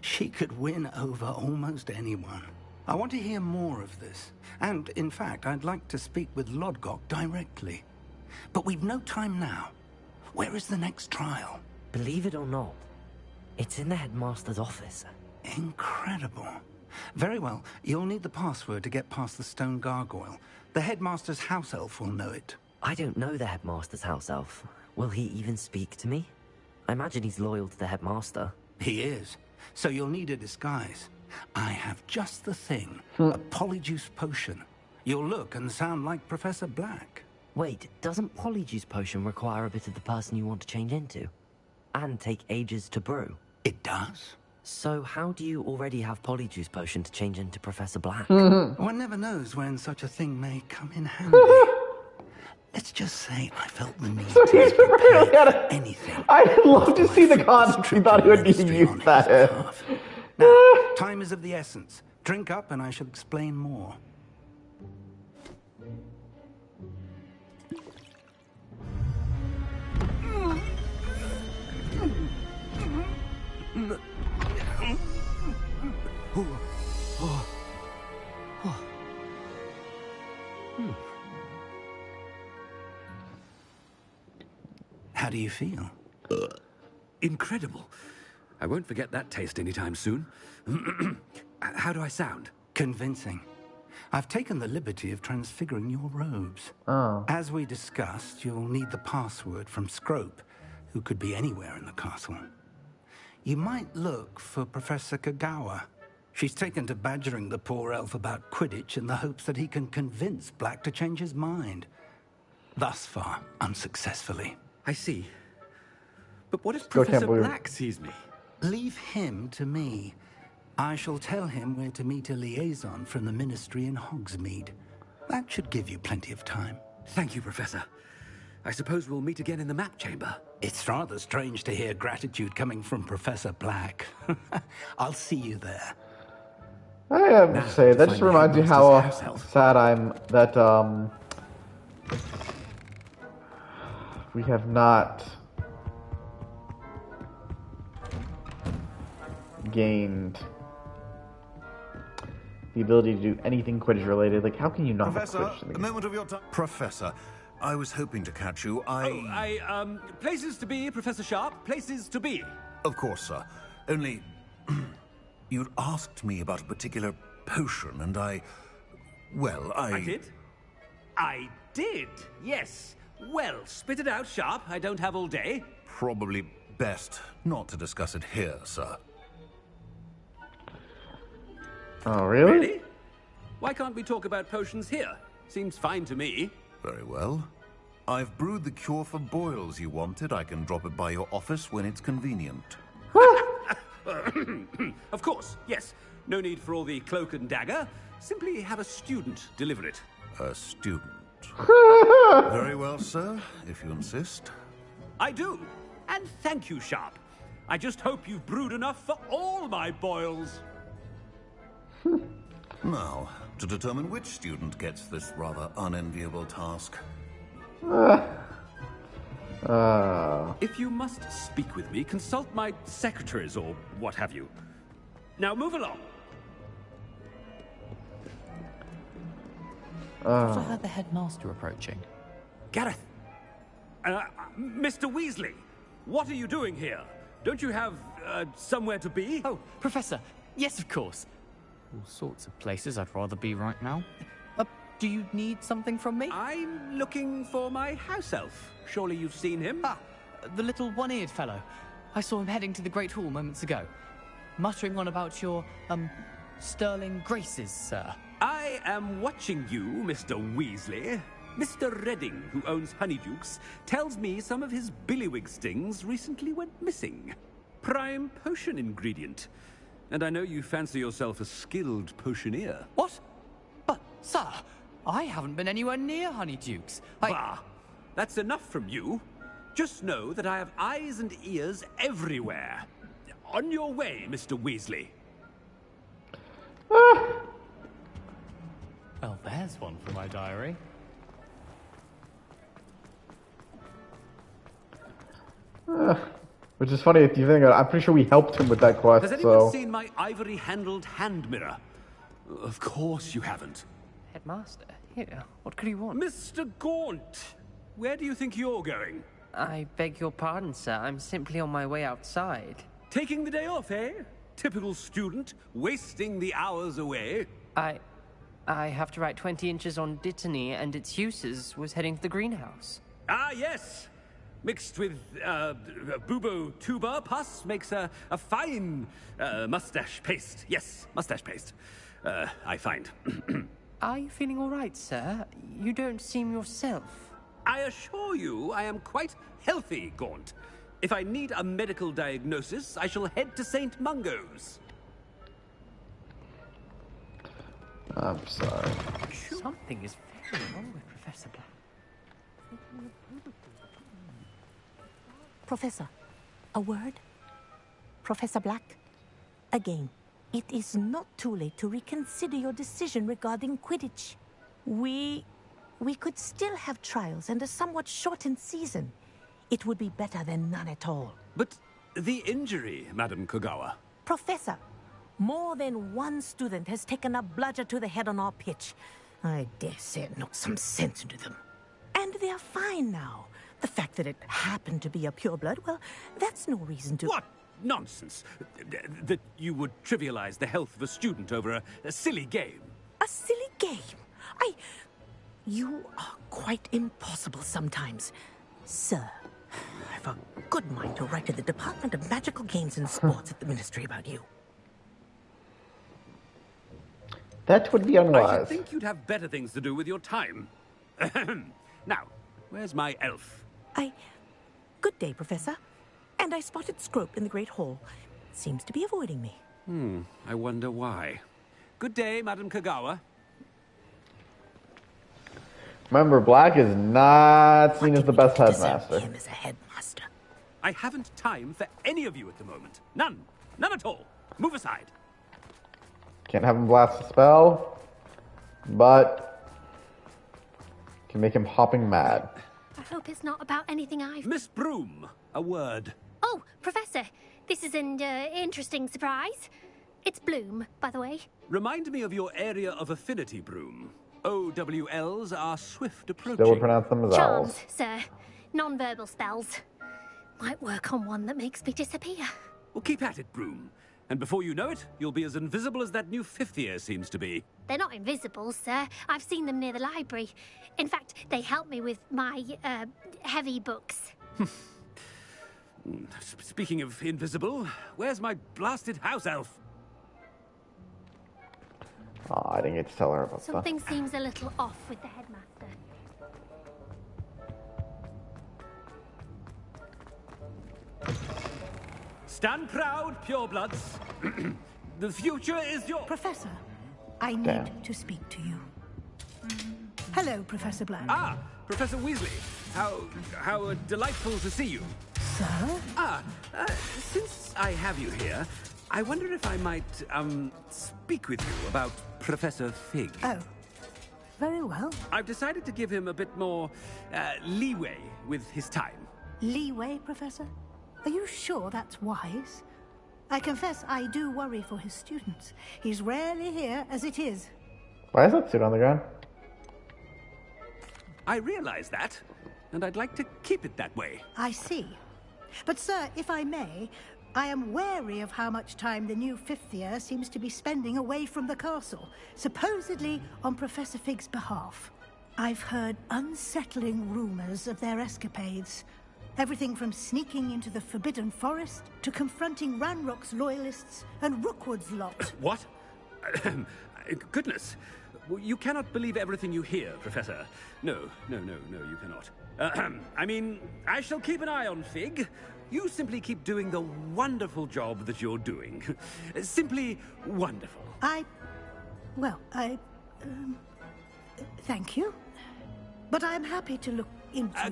She could win over almost anyone. I want to hear more of this. And, in fact, I'd like to speak with Lodgok directly. But we've no time now. Where is the next trial? Believe it or not, it's in the headmaster's office. Incredible. Very well. You'll need the password to get past the stone gargoyle. The headmaster's house elf will know it. I don't know the headmaster's house elf. Will he even speak to me? I imagine he's loyal to the headmaster. He is. So you'll need a disguise. I have just the thing. A polyjuice potion. You'll look and sound like Professor Black. Wait, doesn't Polyjuice Potion require a bit of the person you want to change into? And take ages to brew? It does. So how do you already have Polyjuice Potion to change into Professor Black? One never knows when such a thing may come in handy. Let's just say I felt the need So to he's really prepare anything. I'd love to see the content. He thought he would need to use that. Now, time is of the essence. Drink up and I shall explain more. How do you feel? Incredible. I won't forget that taste anytime soon. How do I sound? Convincing. I've taken the liberty of transfiguring your robes. Oh. As we discussed, you'll need the password from Scrope, who could be anywhere in the castle. You might look for Professor Kagawa. She's taken to badgering the poor elf about Quidditch in the hopes that he can convince Black to change his mind. Thus far, unsuccessfully. I see. But what if Professor Black sees me? Leave him to me. I shall tell him where to meet a liaison from the Ministry in Hogsmeade. That should give you plenty of time. Thank you, Professor. I suppose we'll meet again in the map chamber. It's rather strange to hear gratitude coming from Professor Black. I'll see you there. I have to say, that just reminds me how sad I'm that, we have not gained the ability to do anything Quidditch related. Like, how can you not have Quidditch in the a game? moment of your time. Professor, I was hoping to catch you. Places to be, Professor Sharp. Places to be. Of course, sir. Only, you'd asked me about a particular potion, and I did? I did, yes. Well, spit it out, Sharp. I don't have all day. Probably best not to discuss it here, sir. Oh, really? Really? Why can't we talk about potions here? Seems fine to me. Very well. I've brewed the cure for boils you wanted. I can drop it by your office when it's convenient. Of course, yes. No need for all the cloak and dagger. Simply have a student deliver it. A student. Very well, sir, if you insist. I do. And thank you, Sharp. I just hope you've brewed enough for all my boils. Now, to determine which student gets this rather unenviable task. If you must speak with me, consult my secretaries or what have you. Now move along. I heard the headmaster approaching. Gareth! Mr. Weasley, what are you doing here? Don't you have somewhere to be? Oh, Professor, yes, of course. All sorts of places I'd rather be right now. Do you need something from me? I'm looking for my house elf. Surely you've seen him? Ah, the little one-eared fellow. I saw him heading to the Great Hall moments ago, muttering on about your, sterling graces, sir. I am watching you, Mr. Weasley. Mr. Redding, who owns Honeydukes, tells me some of his billywig stings recently went missing. Prime potion ingredient. And I know you fancy yourself a skilled potioneer. What? But, sir, I haven't been anywhere near Honeydukes. Bah! That's enough from you. Just know that I have eyes and ears everywhere. On your way, Mr. Weasley. Well, there's one for my diary. Which is funny if you think I'm pretty sure we helped him with that quest. Has anyone seen my ivory-handled hand mirror? Of course you haven't. Headmaster, here, what could you want? Mr. Gaunt, where do you think you're going? I beg your pardon, sir. I'm simply on my way outside. Taking the day off, eh? Typical student, wasting the hours away. I have to write 20 inches on Dittany and its uses. Was heading to the greenhouse. Ah, yes. Mixed with bubo tuber pus makes a fine mustache paste. Yes, mustache paste. I find. Are you feeling all right, sir? You don't seem yourself. I assure you I am quite healthy, Gaunt. If I need a medical diagnosis, I shall head to St. Mungo's. I'm sorry. Something is very wrong with Professor Black. Professor, a word? Professor Black, again, it is not too late to reconsider your decision regarding Quidditch. We could still have trials and a somewhat shortened season. It would be better than none at all. But the injury, Madam Kogawa. Professor, more than one student has taken a bludger to the head on our pitch. I dare say it knocked some sense into them. And they're fine now. The fact that it happened to be a pureblood, well, that's no reason to... What nonsense! That you would trivialize the health of a student over a silly game. A silly game? You are quite impossible sometimes. Sir, I've a good mind to write to the Department of Magical Games and Sports at the Ministry about you. That would be unwise. I should think you'd have better things to do with your time. Now, where's my elf? Good day, Professor. And I spotted Scrope in the Great Hall. Seems to be avoiding me. I wonder why. Good day, Madam Kogawa. Remember, Black is not seen as the best headmaster. Him as a headmaster. I haven't time for any of you at the moment. None. None at all. Move aside. Can't have him blast a spell, but can make him hopping mad. I hope it's not about anything I've... Miss Broom, a word. Oh, Professor, this is an interesting surprise. It's Bloom, by the way. Remind me of your area of affinity, Broom. OWLs are swift approaching. Still would pronounce them as Charms, owls. sir. Non-verbal spells. Might work on one that makes me disappear. Well, keep at it, Broom. And before you know it, you'll be as invisible as that new fifth year seems to be. They're not invisible, sir. I've seen them near the library. In fact, they help me with my, heavy books. Speaking of invisible, where's my blasted house elf? Oh, I didn't get to tell her about that. Something seems a little off with the headmaster. Stand proud, purebloods. The future is yours. Professor, I need to speak to you. Hello, Professor Black. Ah, Professor Weasley. How delightful to see you. Sir? Since I have you here, I wonder if I might, speak with you about Professor Fig. Oh, very well. I've decided to give him a bit more, leeway with his time. Leeway, Professor? Are you sure that's wise? I confess I do worry for his students. He's rarely here as it is. Why is that suit on the ground? I realize that, and I'd like to keep it that way. I see. But, sir, if I may, I am wary of how much time the new fifth year seems to be spending away from the castle, supposedly on Professor Fig's behalf. I've heard unsettling rumors of their escapades. Everything from sneaking into the Forbidden Forest to confronting Ranrock's loyalists and Rookwood's lot. What? Goodness. You cannot believe everything you hear, Professor. No, you cannot. I mean, I shall keep an eye on Fig. You simply keep doing the wonderful job that you're doing. Simply wonderful. Thank you. But I'm happy to look into...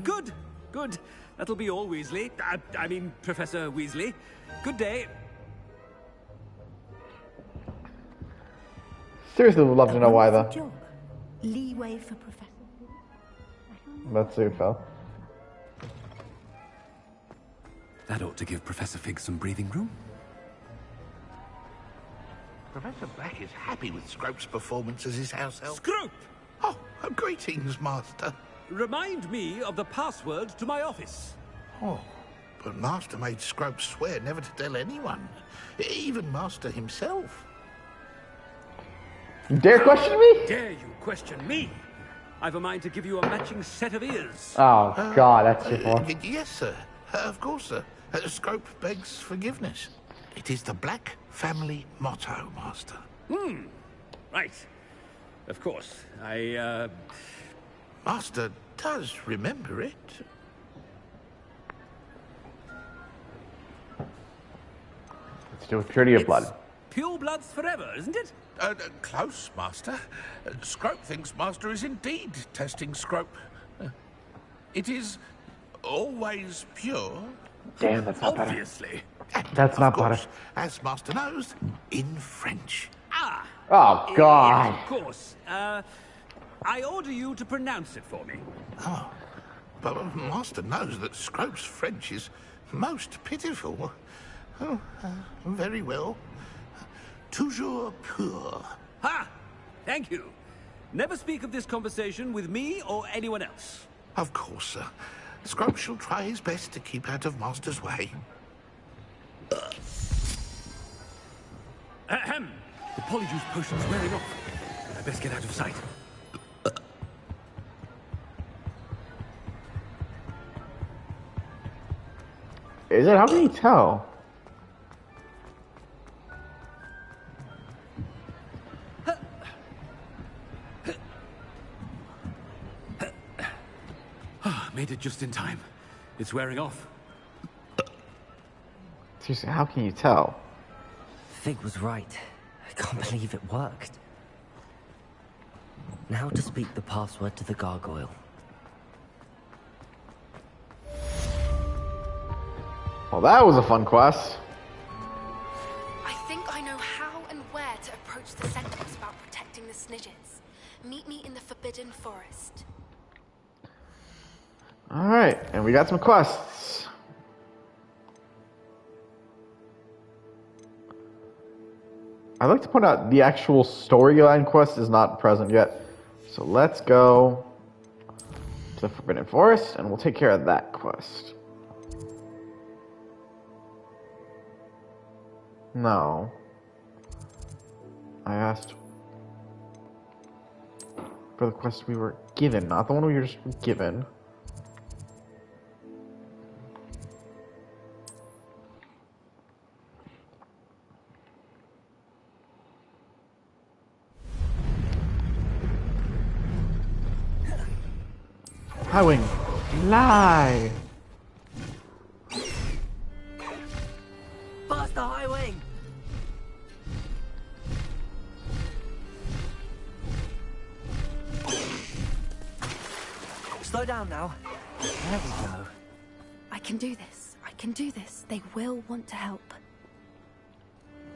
Good. That'll be all, Weasley. I mean, Professor Weasley. Good day. Seriously, would love to know why, though. Job. Leeway for Professor. That suit fell. That ought to give Professor Fig some breathing room. Professor Black is happy with Scrope's performance as his house elf. Scrope! Oh, greetings, Master. Remind me of the password to my office. Oh, but Master made Scrope swear never to tell anyone, even Master himself. You dare question me? Dare you question me? I've a mind to give you a matching set of ears. Oh, God, that's too far. Yes, sir. Of course, sir. Scrope begs forgiveness. It is the Black family motto, Master. Right. Of course. Master does remember it. Let's do a purity of blood. Pure bloods forever, isn't it? Close, Master. Scrope thinks Master is indeed testing Scrope. It is always pure. Damn, that's not better. Obviously. That's not better. As Master knows, in French. Oh, God. Yes, of course. I order you to pronounce it for me. Oh, but Master knows that Scrope's French is most pitiful. Oh, very well. Toujours pur. Ha! Thank you. Never speak of this conversation with me or anyone else. Of course, sir. Scrope shall try his best to keep out of Master's way. Ahem. The polyjuice potion's wearing off. I best get out of sight. Is it? How can you tell? Made it just in time. It's wearing off. Seriously, how can you tell? Fig was right. I can't believe it worked. Now to speak the password to the gargoyle. Well, that was a fun quest. I think I know how and where to approach the sentence about protecting the Snidgets. Meet me in the Forbidden Forest. Alright, and we got some quests. I'd like to point out the actual storyline quest is not present yet. So let's go to the Forbidden Forest and we'll take care of that quest. No. I asked for the quest we were given, not the one we were just given. Highwing, fly! the highway! Slow down now. There we go. I can do this. I can do this. They will want to help.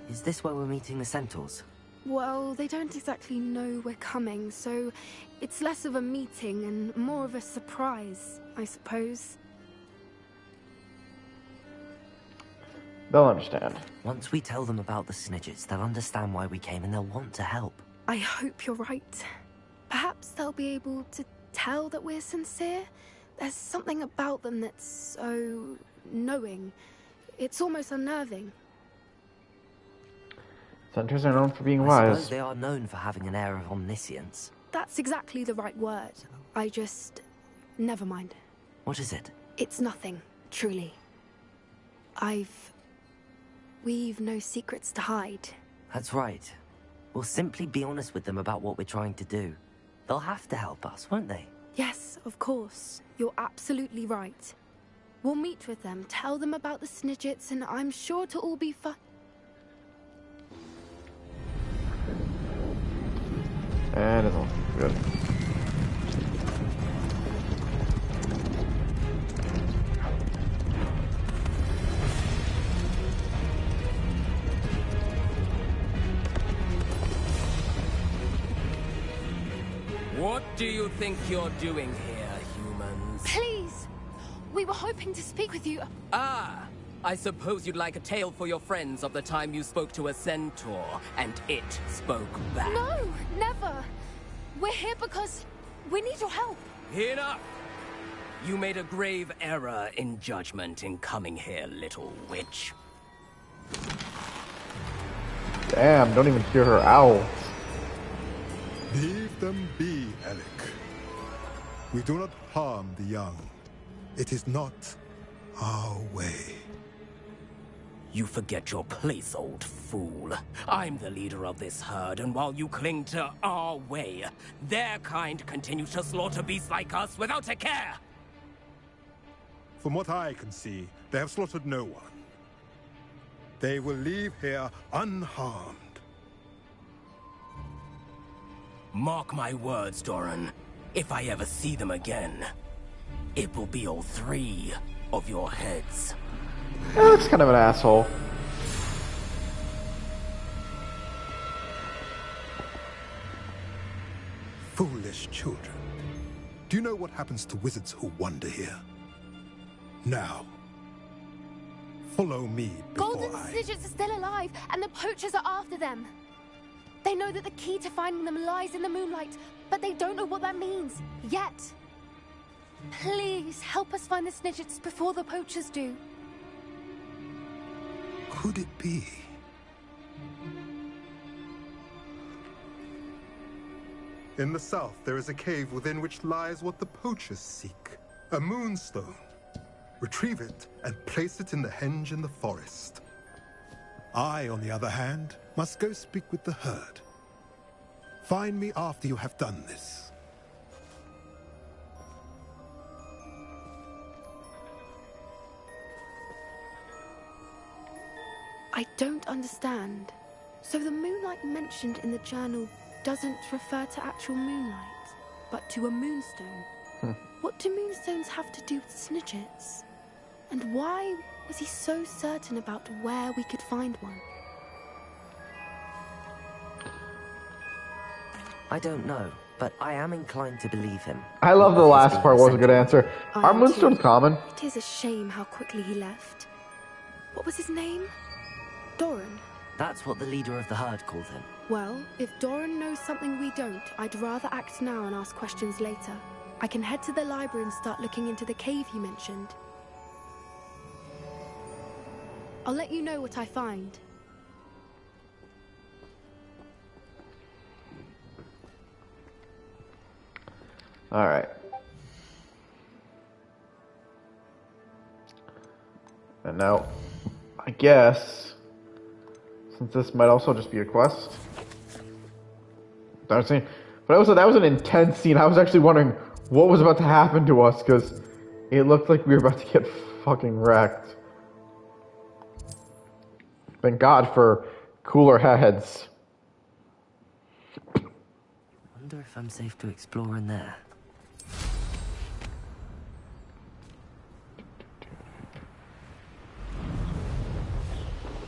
Is this where we're meeting the centaurs? Well, they don't exactly know we're coming, so it's less of a meeting and more of a surprise, I suppose. They'll understand. Once we tell them about the Snidgets, they'll understand why we came and they'll want to help. I hope you're right. Perhaps they'll be able to tell that we're sincere. There's something about them that's so knowing. It's almost unnerving. Centaurs are known for being I wise. suppose they are known for having an air of omniscience. That's exactly the right word. I just... never mind. What is it? It's nothing, truly. We've no secrets to hide. That's right. We'll simply be honest with them about what we're trying to do. They'll have to help us, won't they? Yes, of course. You're absolutely right. We'll meet with them, tell them about the Snidgets, and I'm sure it'll all be fun. And it's all good. What do you think you're doing here, humans? Please! We were hoping to speak with you. Ah! I suppose you'd like a tale for your friends of the time you spoke to a centaur, and it spoke back. No, never. We're here because we need your help. Enough! You made a grave error in judgment in coming here, little witch. Damn, don't even hear her owl. Leave them be, Alec. We do not harm the young. It is not our way. You forget your place, old fool. I'm the leader of this herd, and while you cling to our way, their kind continues to slaughter beasts like us without a care! From what I can see, they have slaughtered no one. They will leave here unharmed. Mark my words, Doran. If I ever see them again, it will be all 3 of your heads. That's kind of an asshole. Foolish children. Do you know what happens to wizards who wander here? Now, follow me before Golden Snidgets are still alive, and the poachers are after them. They know that the key to finding them lies in the moonlight, but they don't know what that means, yet. Please, help us find the Snidgets before the poachers do. Could it be? In the south, there is a cave within which lies what the poachers seek. A moonstone. Retrieve it and place it in the henge in the forest. I, on the other hand, must go speak with the herd. Find me after you have done this. I don't understand. So the moonlight mentioned in the journal doesn't refer to actual moonlight, but to a moonstone. What do moonstones have to do with Snidgets? And why was he so certain about where we could find one? I don't know, but I am inclined to believe him. I love the last part was a good answer. Are moonstones common? It is a shame how quickly he left. What was his name? Doran. That's what the leader of the herd called him. Well, if Doran knows something we don't, I'd rather act now and ask questions later. I can head to the library and start looking into the cave you mentioned. I'll let you know what I find. Alright. And now, I guess, since this might also just be a quest. But that was an intense scene. I was actually wondering what was about to happen to us, because it looked like we were about to get fucking wrecked. Thank God for cooler heads. Wonder if I'm safe to explore in there.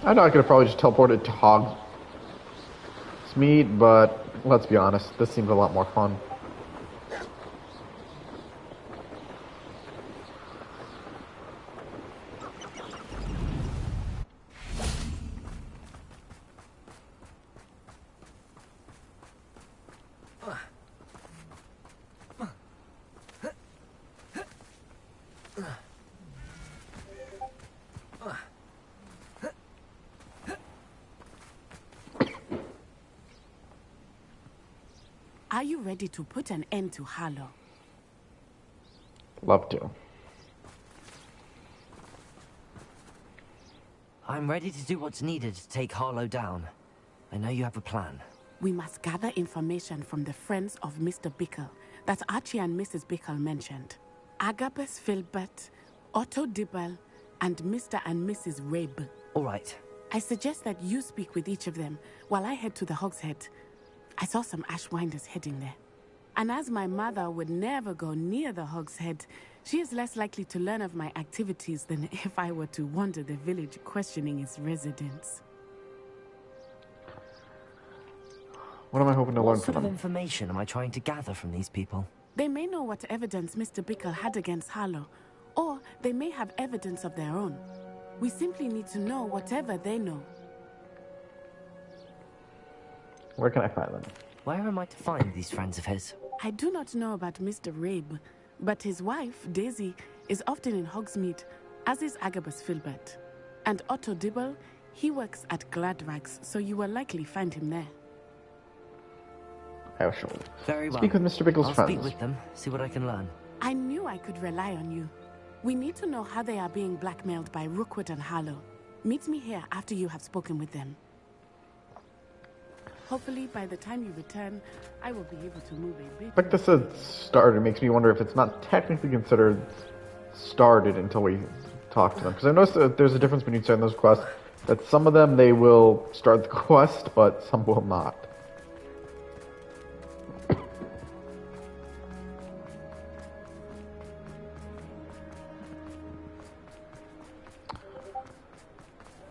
I know I could have probably just teleported to Hogsmeade, but let's be honest, this seems a lot more fun. Are you ready to put an end to Harlow? Love to. I'm ready to do what's needed to take Harlow down. I know you have a plan. We must gather information from the friends of Mr. Bickle that Archie and Mrs. Bickle mentioned. Agabus Filbert, Otto Dibble, and Mr. and Mrs. Rabe. All right. I suggest that you speak with each of them while I head to the Hogshead. I saw some Ashwinders heading there. And as my mother would never go near the Hogshead, she is less likely to learn of my activities than if I were to wander the village questioning its residents. What am I hoping to learn What from sort of them? information am I trying to gather from these people? They may know what evidence Mr. Bickle had against Harlow, or they may have evidence of their own. We simply need to know whatever they know. Where can I find them? Where am I to find these friends of his? I do not know about Mr. Rabe, but his wife, Daisy, is often in Hogsmeade, as is Agabus Filbert. And Otto Dibble, he works at Gladrags, so you will likely find him there. Oh, sure. Very well. Speak with Mr. Bickle's I'll friends. speak with them, see what I can learn. I knew I could rely on you. We need to know how they are being blackmailed by Rookwood and Harlow. Meet me here after you have spoken with them. Hopefully, by the time you return, I will be able to move a bit. Like this said started, makes me wonder if it's not technically considered started until we talk to them. Because I noticed that there's a difference between certain those quests, that some of them they will start the quest, but some will not.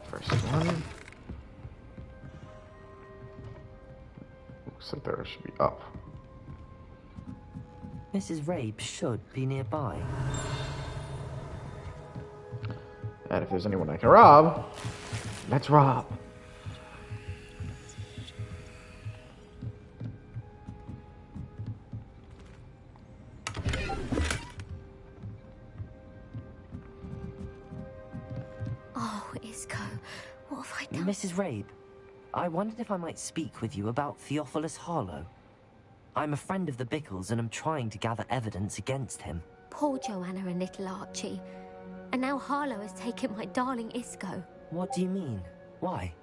First one. Looks like there should be up. Mrs. Rabe should be nearby. And if there's anyone I can rob, let's rob. Oh, Isco, what have I done? Mrs. Rabe, I wondered if I might speak with you about Theophilus Harlow. I'm a friend of the Bickles and I'm trying to gather evidence against him. Poor Joanna and little Archie. And now Harlow has taken my darling Isco. What do you mean? Why?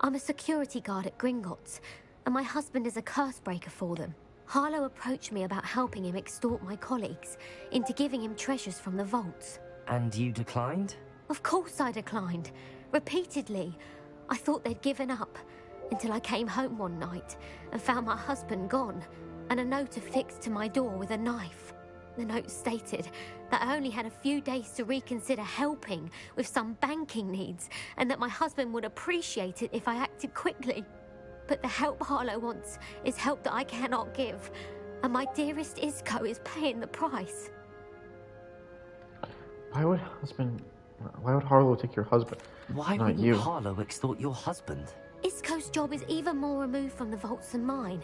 I'm a security guard at Gringotts, and my husband is a curse breaker for them. Harlow approached me about helping him extort my colleagues into giving him treasures from the vaults. And you declined? Of course I declined. Repeatedly. I thought they'd given up, until I came home one night and found my husband gone, and a note affixed to my door with a knife. The note stated that I only had a few days to reconsider helping with some banking needs, and that my husband would appreciate it if I acted quickly. But the help Harlow wants is help that I cannot give, and my dearest Isco is paying the price. Why would Harlow take your husband? Why Not wouldn't you. Harlow extort your husband? Isco's job is even more removed from the vaults than mine.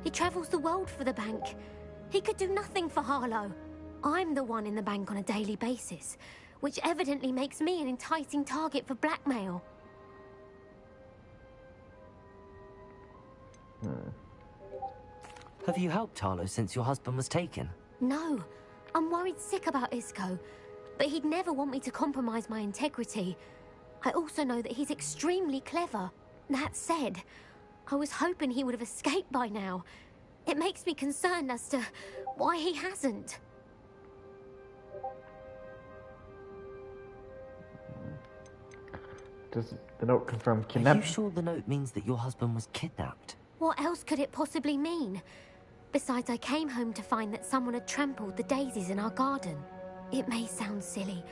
He travels the world for the bank. He could do nothing for Harlow. I'm the one in the bank on a daily basis, which evidently makes me an enticing target for blackmail. Have you helped Harlow since your husband was taken? No, I'm worried sick about Isco, but he'd never want me to compromise my integrity. I also know that he's extremely clever. That said, I was hoping he would have escaped by now. It makes me concerned as to why he hasn't. Does the note confirm Are kidnapping? you sure the note means that your husband was kidnapped? What else could it possibly mean? Besides, I came home to find that someone had trampled the daisies in our garden. It may sound silly,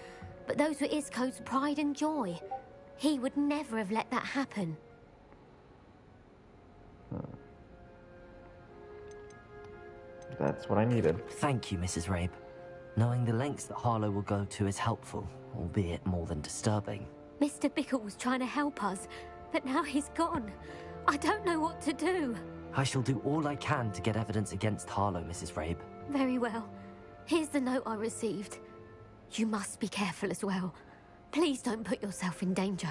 but those were Isco's pride and joy. He would never have let that happen. That's what I needed. Thank you, Mrs. Rabe. Knowing the lengths that Harlow will go to is helpful, albeit more than disturbing. Mr. Bickle was trying to help us, but now he's gone. I don't know what to do. I shall do all I can to get evidence against Harlow, Mrs. Rabe. Very well. Here's the note I received. You must be careful as well. Please don't put yourself in danger.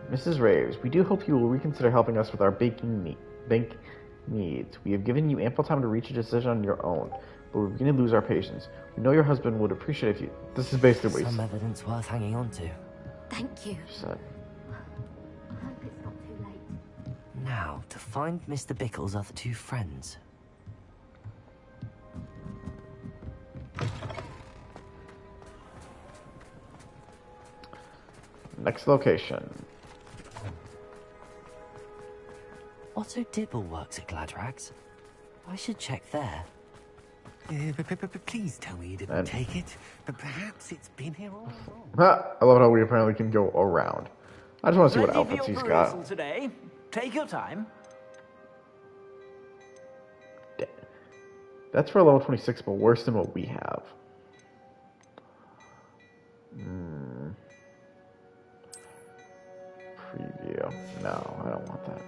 Mrs. Raves, we do hope you will reconsider helping us with our bank needs. We have given you ample time to reach a decision on your own, but we're beginning to lose our patience. We know your husband would appreciate if you... This is basically what he Some said. evidence worth hanging on to. Thank you. Said. I hope it's not too late. Now, to find Mr. Bickle's other two friends. Next location. Otto Dibble works at Gladrags. I should check there. Please tell me you didn't take it. But perhaps it's been here all along. I love how we apparently can go around. I just want to see what Plenty outfits for your he's got. perusal today. Take your time. That's for level 26, but worse than what we have. Preview. No, I don't want that.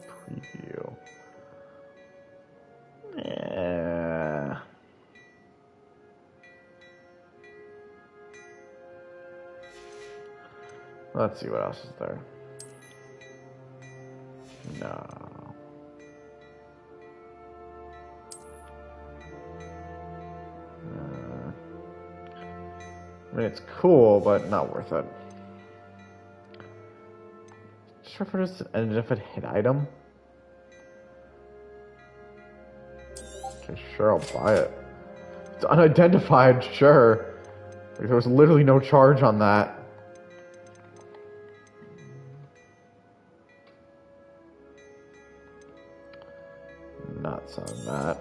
Preview. Yeah. Let's see what else is there. No. I mean, it's cool, but not worth it. Just refer to an unidentified hit item. Okay, sure, I'll buy it. It's unidentified, sure. Like, there was literally no charge on that. Not selling that.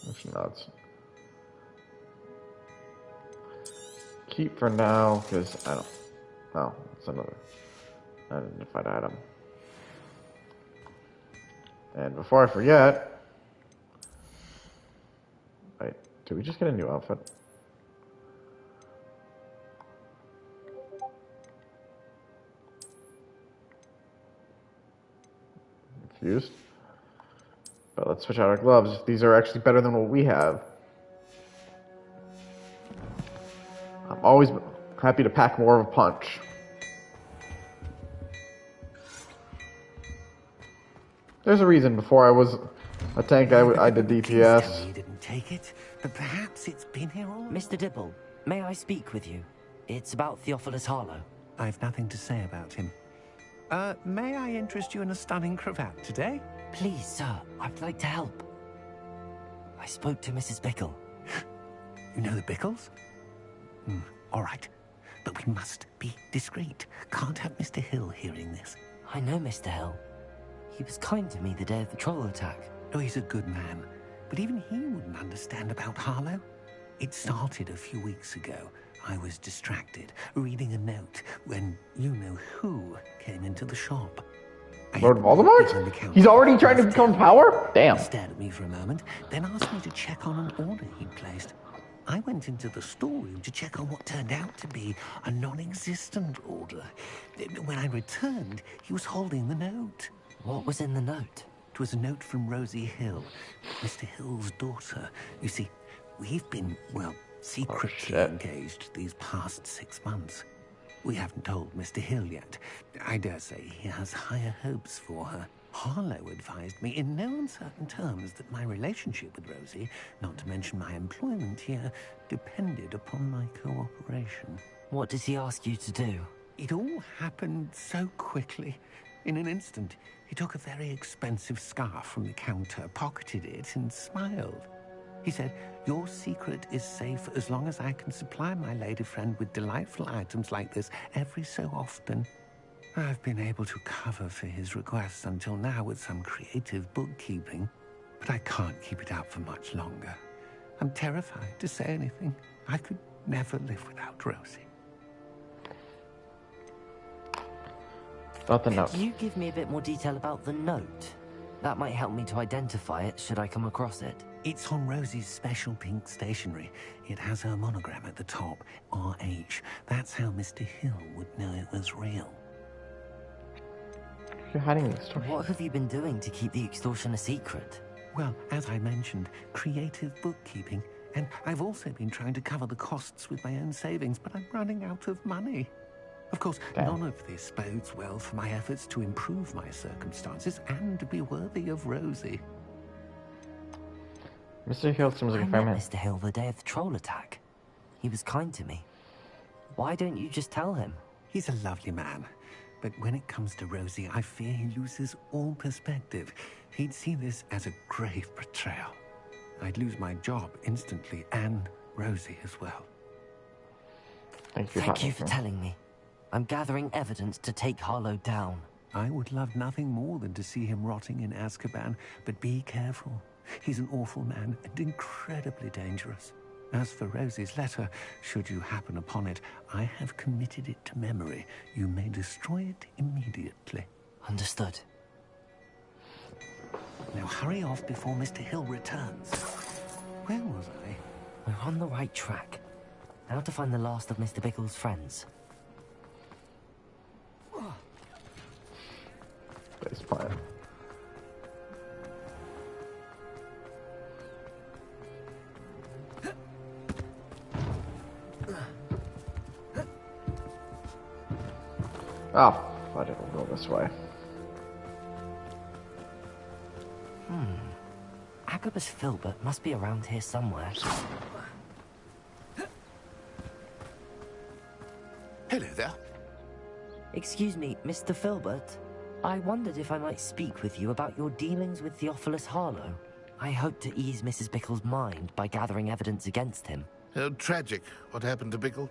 That's nuts. Keep for now, because I don't... Oh, it's another unidentified item. And before I forget... Wait, did we just get a new outfit? Confused. But let's switch out our gloves. These are actually better than what we have. I'm always happy to pack more of a punch. There's a reason. Before I was a tank, I did DPS. You didn't take it, but perhaps it's been here all. Mr. Dibble, may I speak with you? It's about Theophilus Harlow. I've nothing to say about him. May I interest you in a stunning cravat today? Please, sir, I'd like to help. I spoke to Mrs. Bickle. You know the Bickles? All right. But we must be discreet. Can't have Mr. Hill hearing this. I know Mr. Hill. He was kind to me the day of the troll attack. Oh, he's a good man. But even he wouldn't understand about Harlow. It started a few weeks ago. I was distracted, reading a note, when you-know-who came into the shop. Lord Voldemort? He's already trying to become power? Damn. He stared at me for a moment, then asked me to check on an order he'd placed. I went into the storeroom to check on what turned out to be a non-existent order. When I returned, he was holding the note. What was in the note? It was a note from Rosie Hill, Mr. Hill's daughter. You see, we've been, well, secretly engaged these past 6 months. We haven't told Mr. Hill yet. I dare say he has higher hopes for her. Harlow advised me in no uncertain terms that my relationship with Rosie, not to mention my employment here, depended upon my cooperation. What did he ask you to do? It all happened so quickly. In an instant, he took a very expensive scarf from the counter, pocketed it, and smiled. He said, "Your secret is safe as long as I can supply my lady friend with delightful items like this every so often." I've been able to cover for his requests until now with some creative bookkeeping, but I can't keep it up for much longer. I'm terrified to say anything. I could never live without Rosie. About the note. Could you give me a bit more detail about the note? That might help me to identify it should I come across it. It's on Rosie's special pink stationery. It has her monogram at the top, RH. That's how Mr. Hill would know it was real. You're hiding the story. What have you been doing to keep the extortion a secret? Well, as I mentioned, creative bookkeeping. And I've also been trying to cover the costs with my own savings, but I'm running out of money. Of course, none of this bodes well for my efforts to improve my circumstances and to be worthy of Rosie. Mr. Hill seems like a I fair met man. Mr. Hill the day of the troll attack. He was kind to me. Why don't you just tell him? He's a lovely man. But when it comes to Rosie, I fear he loses all perspective. He'd see this as a grave betrayal. I'd lose my job instantly, and Rosie as well. Thank you for telling me. I'm gathering evidence to take Harlow down. I would love nothing more than to see him rotting in Azkaban, but be careful. He's an awful man and incredibly dangerous. As for Rosie's letter, should you happen upon it, I have committed it to memory. You may destroy it immediately. Understood. Now hurry off before Mr. Hill returns. Where was I? We're on the right track. Now to find the last of Mr. Bickle's friends. Base plan. Oh, I didn't go this way. Agabus Filbert must be around here somewhere. Hello there. Excuse me, Mr. Filbert. I wondered if I might speak with you about your dealings with Theophilus Harlow. I hope to ease Mrs. Bickle's mind by gathering evidence against him. Tragic what happened to Bickle.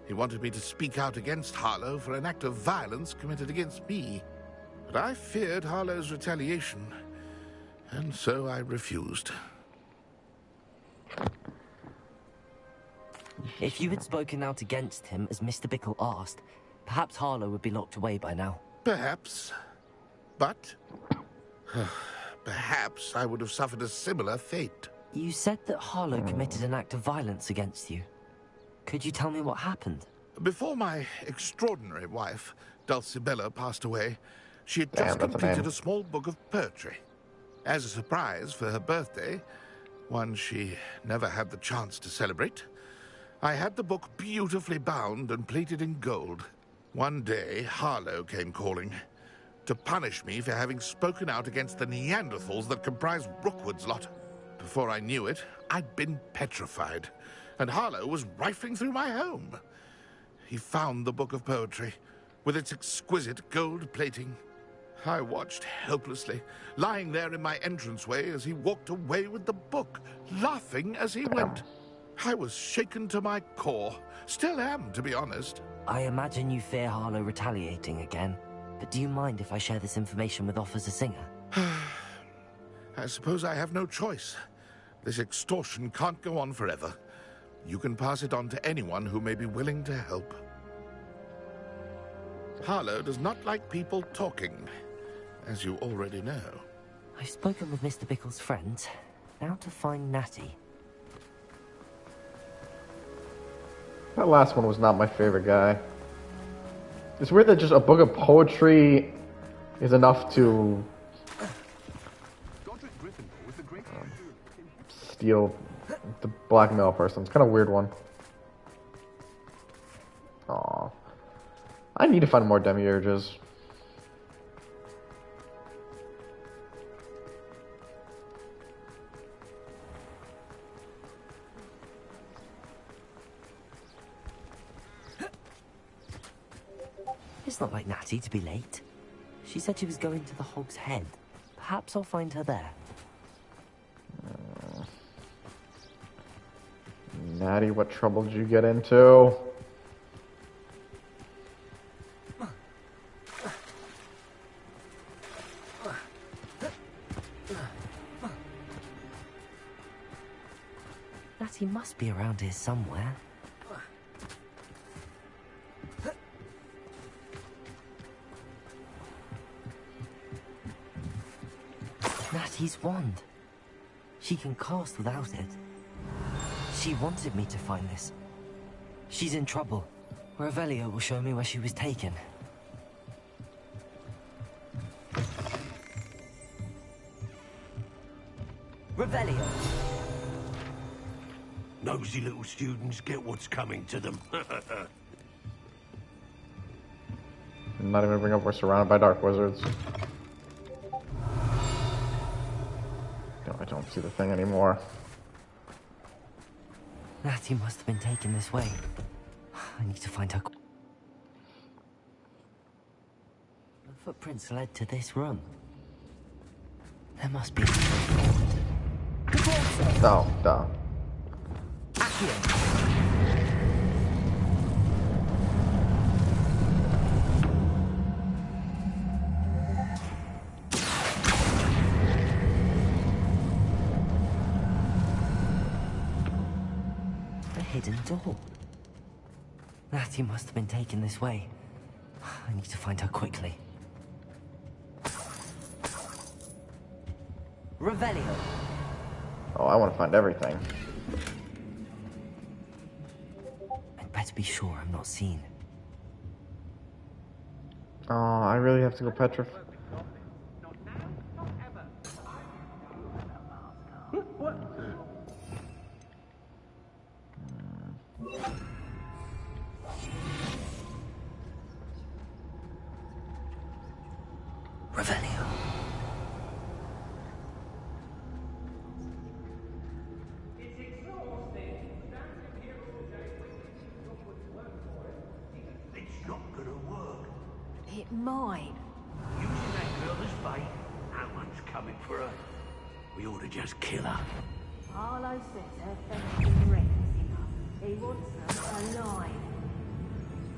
He wanted me to speak out against Harlow for an act of violence committed against me. But I feared Harlow's retaliation, and so I refused. If you had spoken out against him as Mr. Bickle asked, perhaps Harlow would be locked away by now. Perhaps. But perhaps I would have suffered a similar fate. You said that Harlow committed an act of violence against you. Could you tell me what happened? Before my extraordinary wife, Dulcibella, passed away, she had just completed a small book of poetry. As a surprise for her birthday, one she never had the chance to celebrate, I had the book beautifully bound and plated in gold. One day, Harlow came calling to punish me for having spoken out against the Neanderthals that comprise Rookwood's lot. Before I knew it, I'd been petrified, and Harlow was rifling through my home. He found the book of poetry, with its exquisite gold plating. I watched helplessly, lying there in my entranceway as he walked away with the book, laughing as he went. I was shaken to my core. Still am, to be honest. I imagine you fear Harlow retaliating again, but do you mind if I share this information with Officer Singer? I suppose I have no choice. This extortion can't go on forever. You can pass it on to anyone who may be willing to help. Harlow does not like people talking, as you already know. I've spoken with Mr. Bickle's friends. Now to find Natty. That last one was not my favorite guy. It's weird that just a book of poetry is enough to steal the blackmail person. It's kind of a weird one. Aww. I need to find more demiurges. It's not like Natty to be late. She said she was going to the Hog's Head. Perhaps I'll find her there. Natty, what trouble did you get into? Natty must be around here somewhere. Natty's wand. She can cast without it. She wanted me to find this. She's in trouble. Revelio will show me where she was taken. Revelio! Nosy little students get what's coming to them. I'm not even gonna bring up we're surrounded by dark wizards. No, I don't see the thing anymore. Natty must have been taken this way. I need to find her. The footprints led to this room. There must be a way forward. Oh, duh. A hidden door. Natty must have been taken this way. I need to find her quickly. Revelio. Oh, I want to find everything. I'd better be sure I'm not seen. Oh, I really have to go petrify. Revelio. It's not gonna work. It might. Using that girl as bait, no one's coming for her. We ought to just kill her. Harlow says her family's reckless enough. He wants her alive.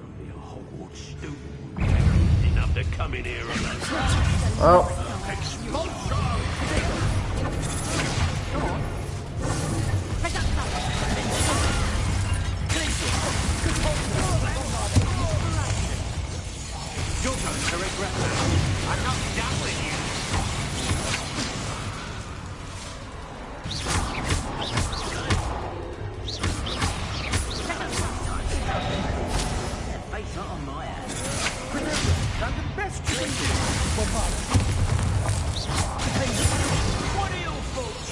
Only a Hogwarts student would be reckless enough to come in here alone. Oh. You're going to regret that. I'm not done with you. Face not on my ass. I'm the best drinker. What are your thoughts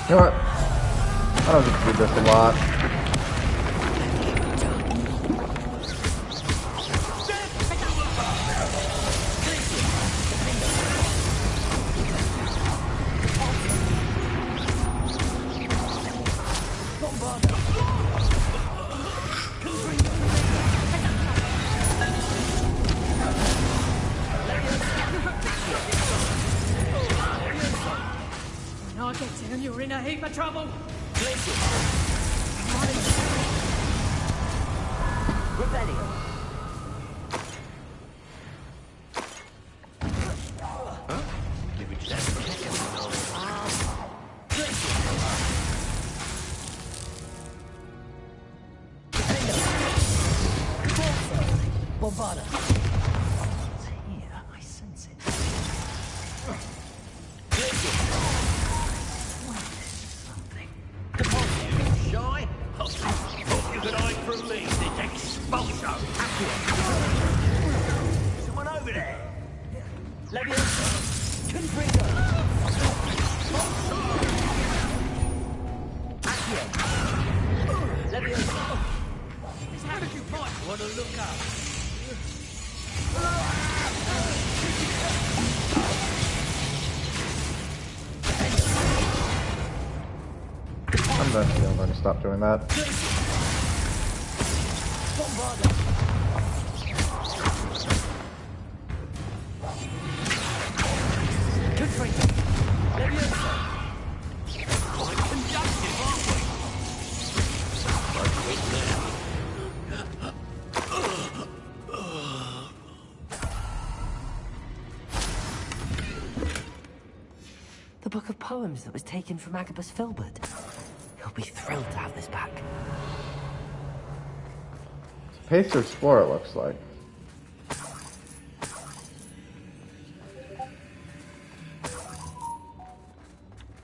You know what? I don't get to do this a lot. When I get to him, you're in a heap of trouble. Revelio. Bombarda. It's here. I sense it. Shy? Thought you could hide from me, this expulso. Someone over there. Leviosa. Confringo. Leviosa. How did you fight? Want to look up? eventually I'm going to stop doing that. The book of poems that was taken from Agabus Filbert. He'll be thrilled to have this back. Pace to explore, it looks like.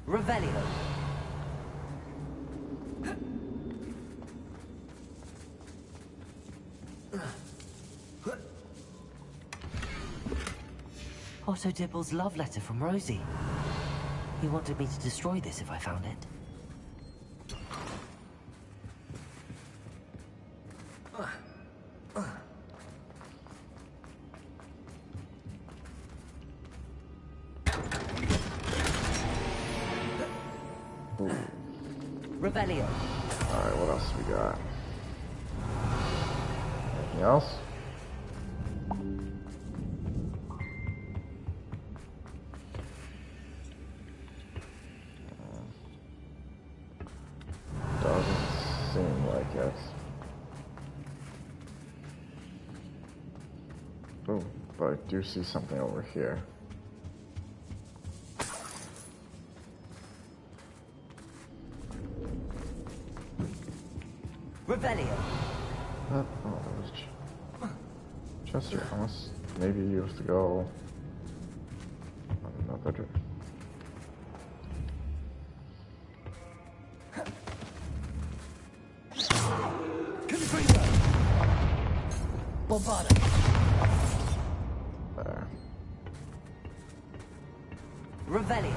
Revelio. Otto Dibble's love letter from Rosie. He wanted me to destroy this if I found it. Revelio. Alright, what else we got? Anything else? Doesn't seem like it. Oh, but I do see something over here. Revelio. Oh, that was Chester. Unless maybe you have to go another. There. Revelio.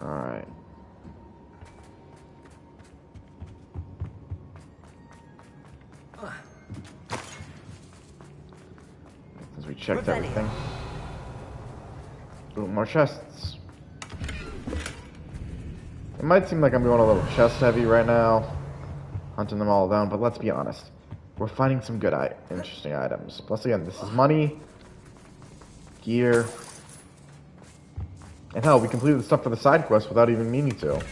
Alright. Since we checked everything. Ooh, more chests. It might seem like I'm going a little chest heavy right now, hunting them all down, but let's be honest. We're finding some good, interesting items. Plus, again, this is money, gear, and hell, we completed the stuff for the side quest without even meaning to.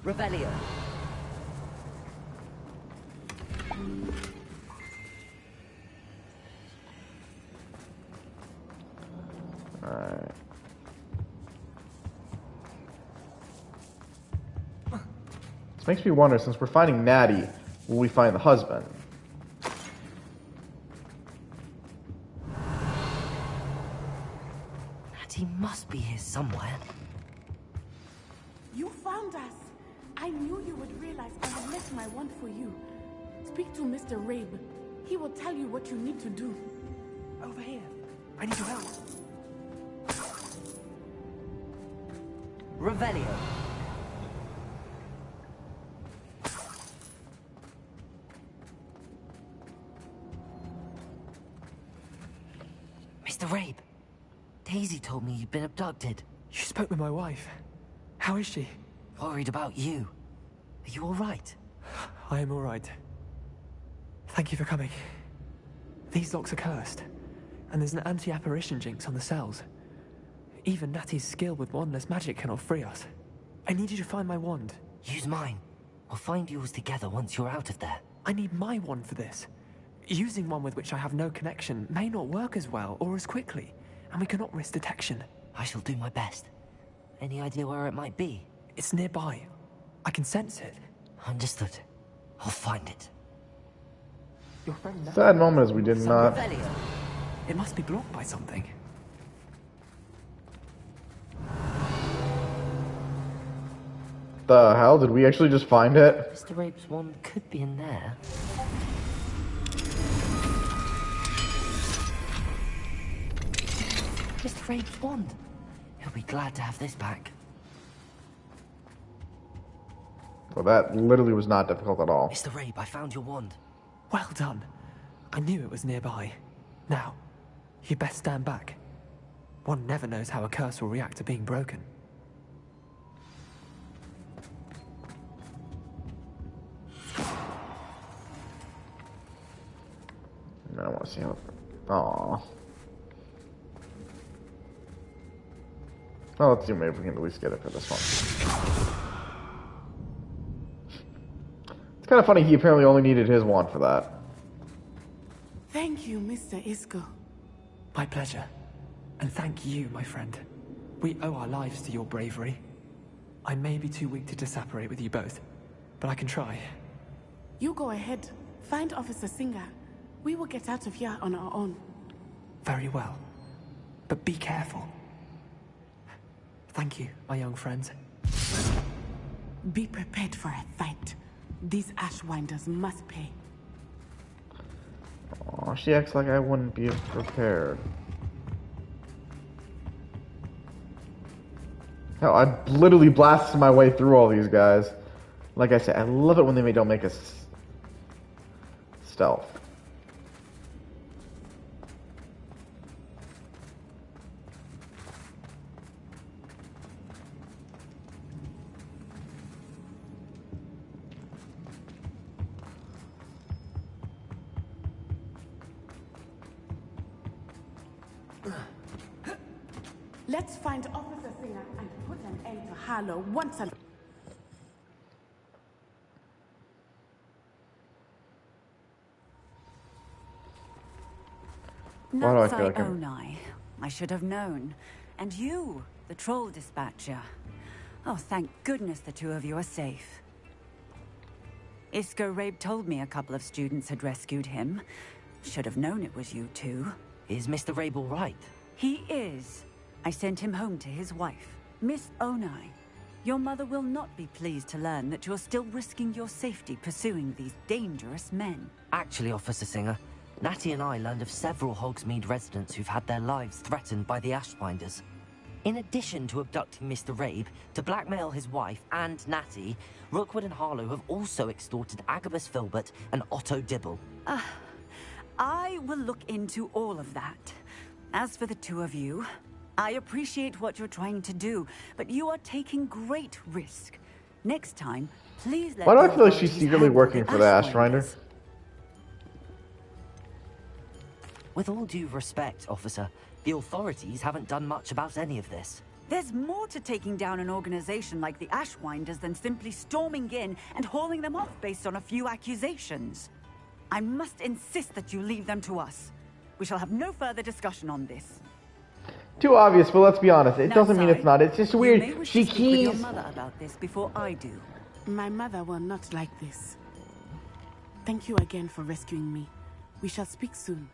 Revelio. Alright. This makes me wonder, since we're finding Natty, will we find the husband? Natty must be here somewhere. You found us. I knew you would realize I had left my wand for you. Speak to Mr. Rabe. He will tell you what you need to do. Over here. I need your help. Revelio. Mr. Rabe, Daisy told me you'd been abducted. You spoke with my wife. How is she? Worried about you. Are you all right? I am all right. Thank you for coming. These locks are cursed, and there's an anti-apparition jinx on the cells. Even Natty's skill with wandless magic cannot free us. I need you to find my wand. Use mine. We'll find yours together once you're out of there. I need my wand for this. Using one with which I have no connection may not work as well or as quickly, and we cannot risk detection. I shall do my best. Any idea where it might be? It's nearby. I can sense it. Understood. I'll find it. Your friend Sad moment is we did not. It must be blocked by something. The hell? Did we actually just find it? Mr. Rabe's wand could be in there. Mr. Rabe's wand. He'll be glad to have this back. Well, that literally was not difficult at all. Mr. Rabe, I found your wand. Well done. I knew it was nearby. Now, you best stand back. One never knows how a curse will react to being broken. I want to see how. Aww. Well, let's see maybe we can at least get it for this one. It's kind of funny, he apparently only needed his wand for that. Thank you, Mr. Isco. My pleasure. And thank you, my friend. We owe our lives to your bravery. I may be too weak to disapparate with you both, but I can try. You go ahead. Find Officer Singer. We will get out of here on our own. Very well. But be careful. Thank you, my young friends. Be prepared for a fight. These Ashwinders must pay. Aw, she acts like I wouldn't be prepared. Hell, I literally blasted my way through all these guys. Like I said, I love it when they don't make us stealth. Let's find Officer Singer and put an end to Harlow once and... Why do I feel Not like I'm... Onai. I should have known. And you, the troll dispatcher. Oh, thank goodness the two of you are safe. Isco Rabe told me a couple of students had rescued him. Should have known it was you two. Is Mr. Rabe all right? He is. I sent him home to his wife, Miss Onai. Your mother will not be pleased to learn that you're still risking your safety pursuing these dangerous men. Actually, Officer Singer, Natty and I learned of several Hogsmeade residents who've had their lives threatened by the Ashwinders. In addition to abducting Mr. Rabe, to blackmail his wife and Natty, Rookwood and Harlow have also extorted Agabus Filbert and Otto Dibble. I will look into all of that. As for the two of you, I appreciate what you're trying to do, but you are taking great risk. Next time, please let... Why do I feel like she's secretly working for the Ashwinder? With all due respect, officer, the authorities haven't done much about any of this. There's more to taking down an organization like the Ashwinders than simply storming in and hauling them off based on a few accusations. I must insist that you leave them to us. We shall have no further discussion on this. Too obvious, but let's be honest. It Now, doesn't mean sorry. it's not. It's just You weird. may wish She to speak with your keys. mother about this before I do. My mother will not like this. Thank you again for rescuing me. We shall speak soon.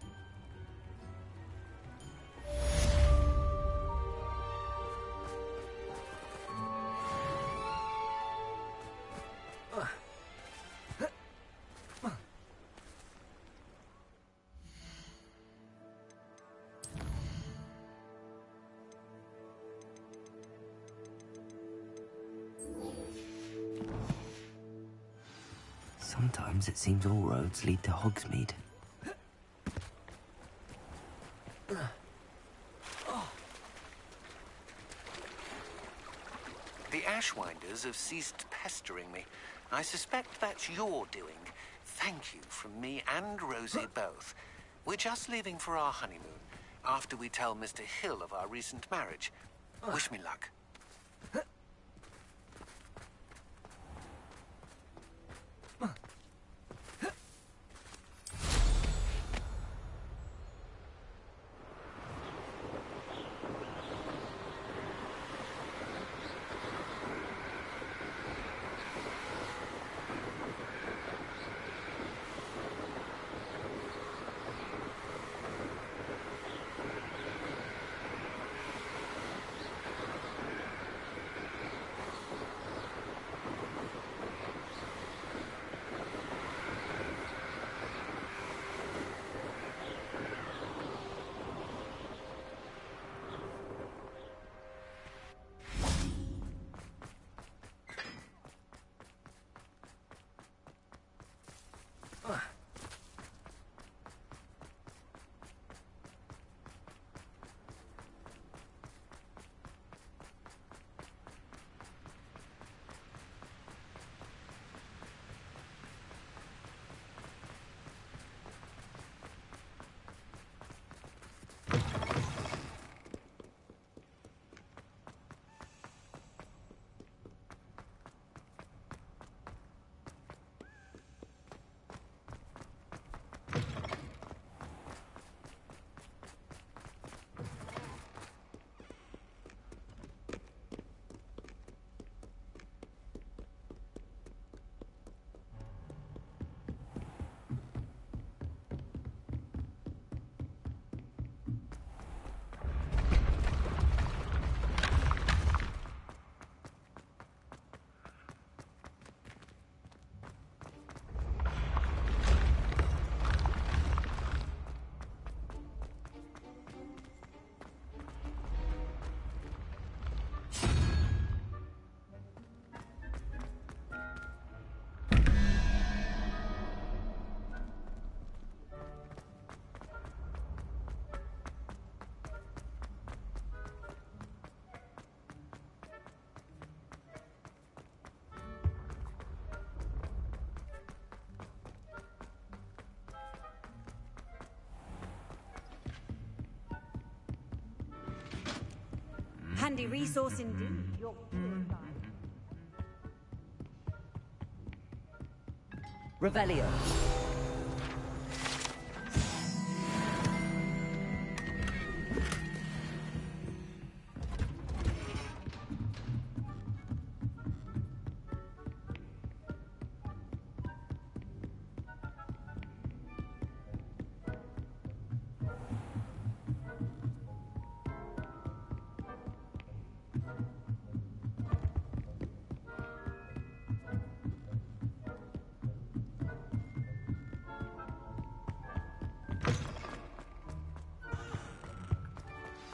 Sometimes it seems all roads lead to Hogsmeade. The Ashwinders have ceased pestering me. I suspect that's your doing. Thank you from me and Rosie both. We're just leaving for our honeymoon, after we tell Mr. Hill of our recent marriage. Wish me luck. handy resource indeed, your poor guide. Revelio.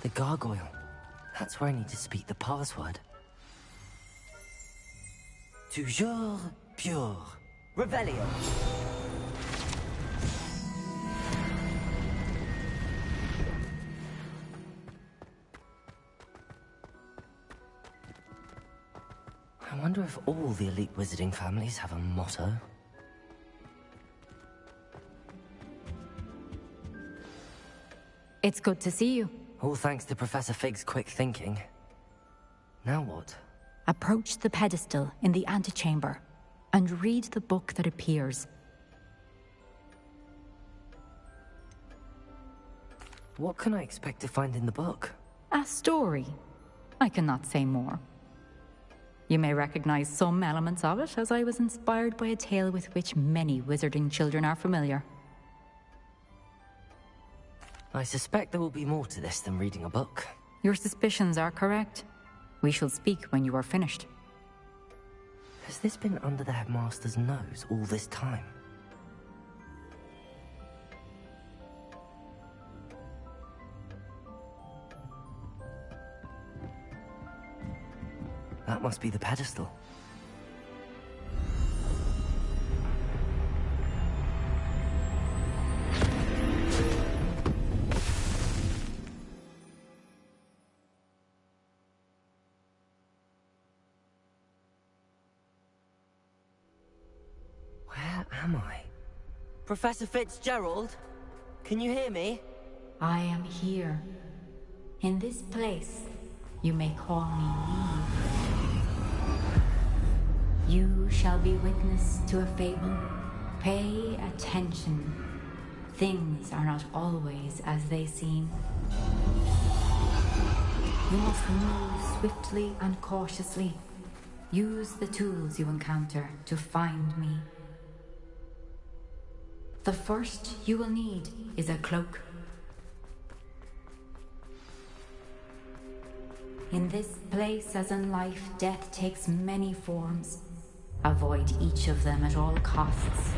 The gargoyle. That's where I need to speak the password. Toujours pure. Revelio. I wonder if all the elite wizarding families have a motto. It's good to see you. All thanks to Professor Fig's quick thinking. Now what? Approach the pedestal in the antechamber and read the book that appears. What can I expect to find in the book? A story. I cannot say more. You may recognize some elements of it, as I was inspired by a tale with which many wizarding children are familiar. I suspect there will be more to this than reading a book. Your suspicions are correct. We shall speak when you are finished. Has this been under the headmaster's nose all this time? That must be the pedestal. Where am I? Professor Fitzgerald? Can you hear me? I am here. In this place, you may call me Neve. You shall be witness to a fable. Pay attention. Things are not always as they seem. You must move swiftly and cautiously. Use the tools you encounter to find me. The first you will need is a cloak. In this place, as in life, death takes many forms. Avoid each of them at all costs.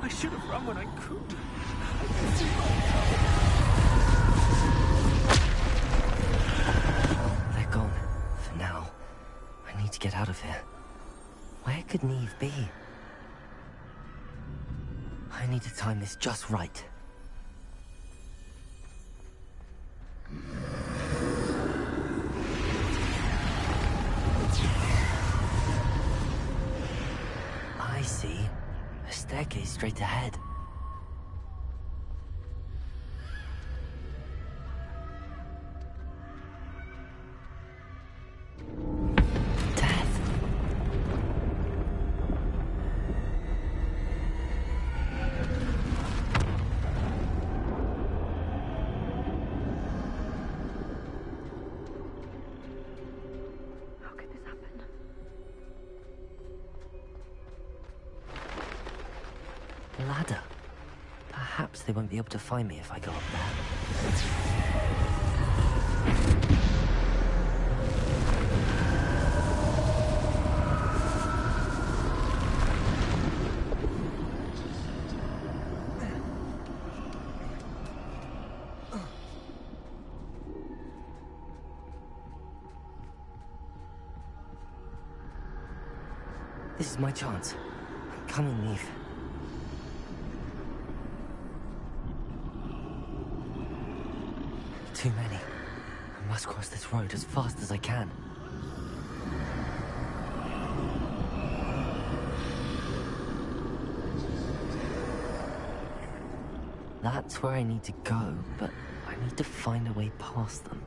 I should have run when I could. They're gone. For now. I need to get out of here. Where could Neve be? I need to time this just right. I see. A staircase straight ahead. Ladder. Perhaps they won't be able to find me if I go up there. This is my chance. I'm coming, Neve. Too many. I must cross this road as fast as I can. That's where I need to go, but I need to find a way past them.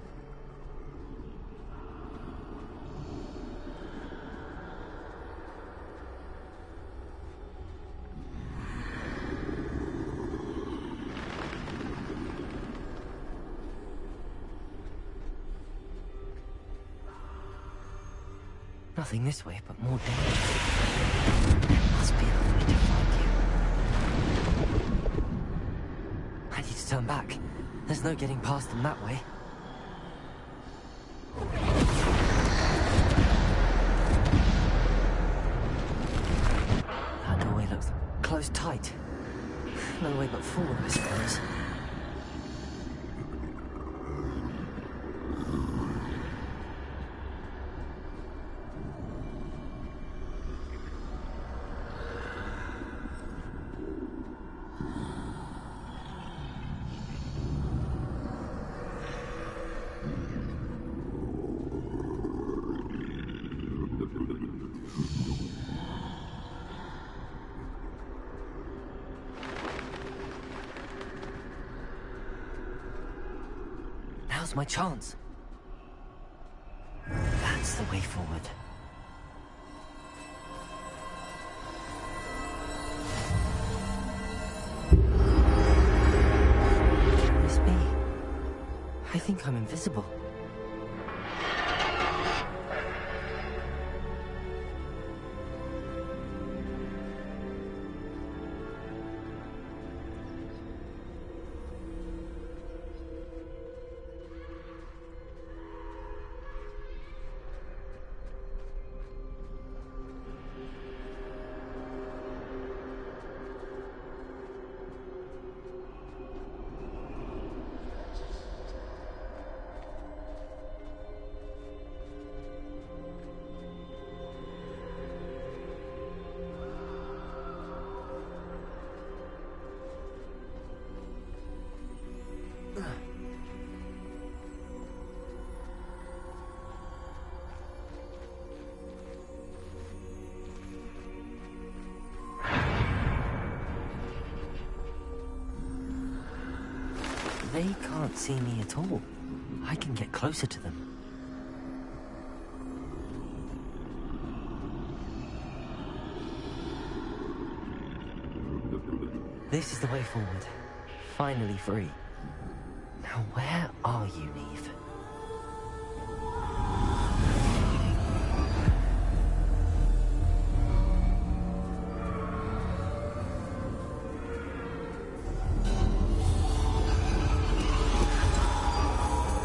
Nothing this way, but more dangerous. There must be another way to find you. I need to turn back. There's no getting past them that way. That doorway looks closed tight. No way but forward, I suppose. Now's my chance. That's the way forward. Can this be? I think I'm invisible. They can't see me at all. I can get closer to them. This is the way forward. Finally free. Now where are you, Neve?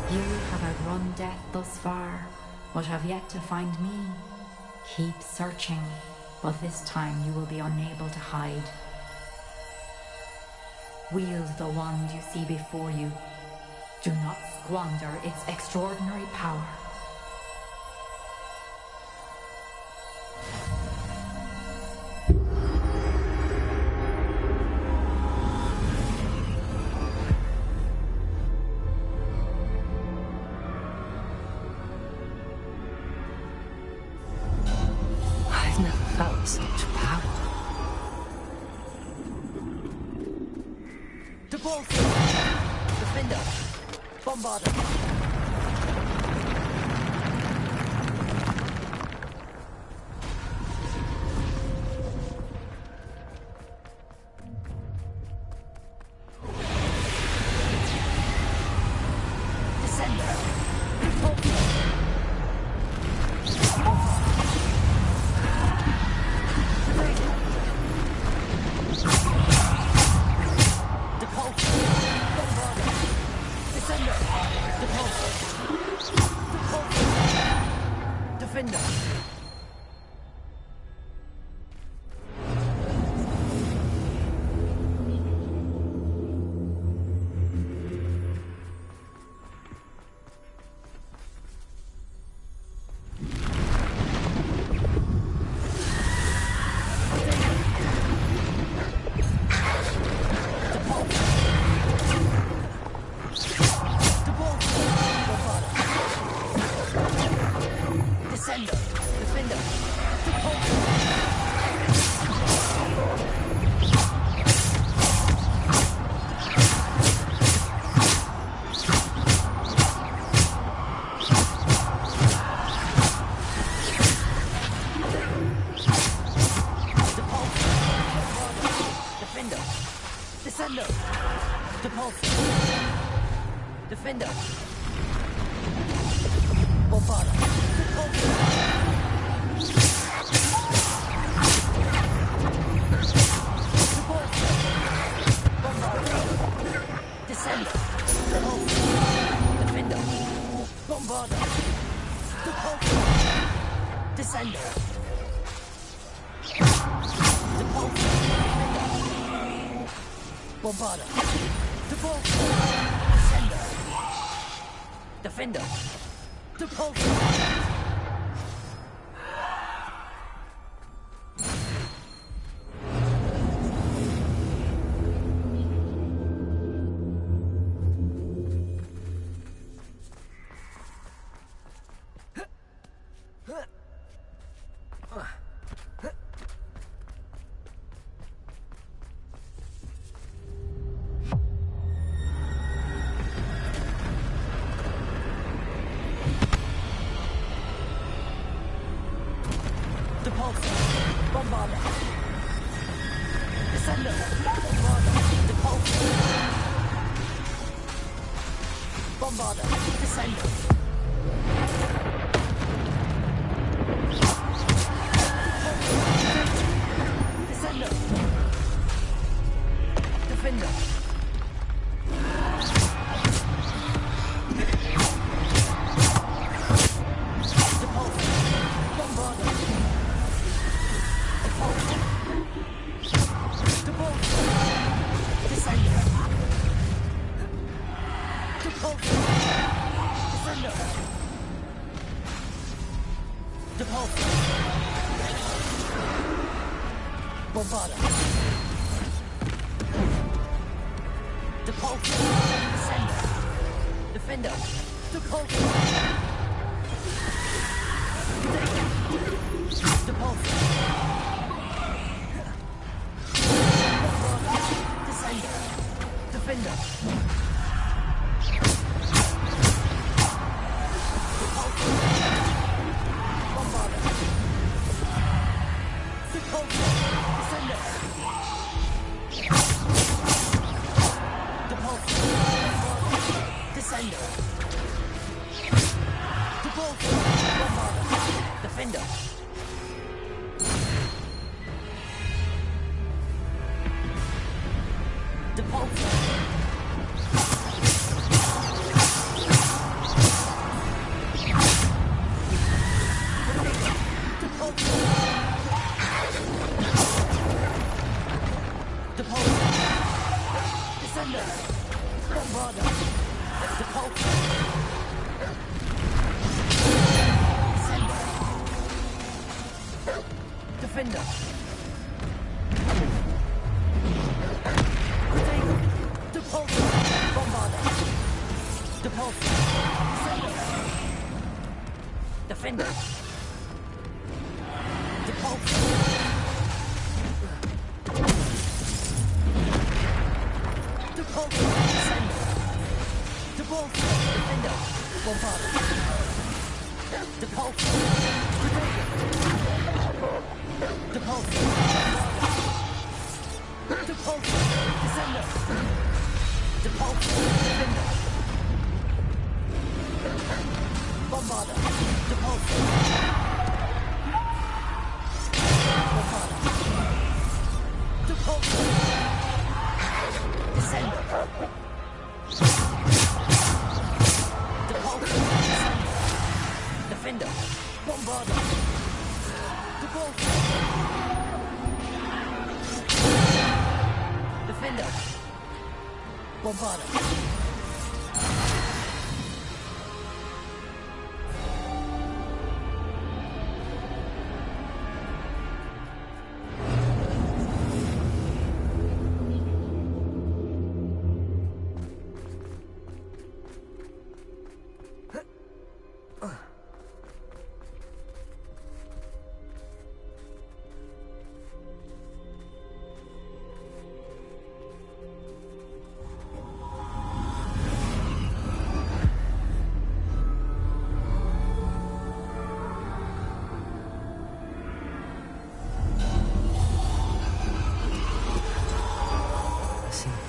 You have outrun death thus far, but have yet to find me. Keep searching, but this time you will be unable to hide. Wield the wand you see before you. Do not squander its extraordinary power. I've never felt such power. Defender! Bombarder!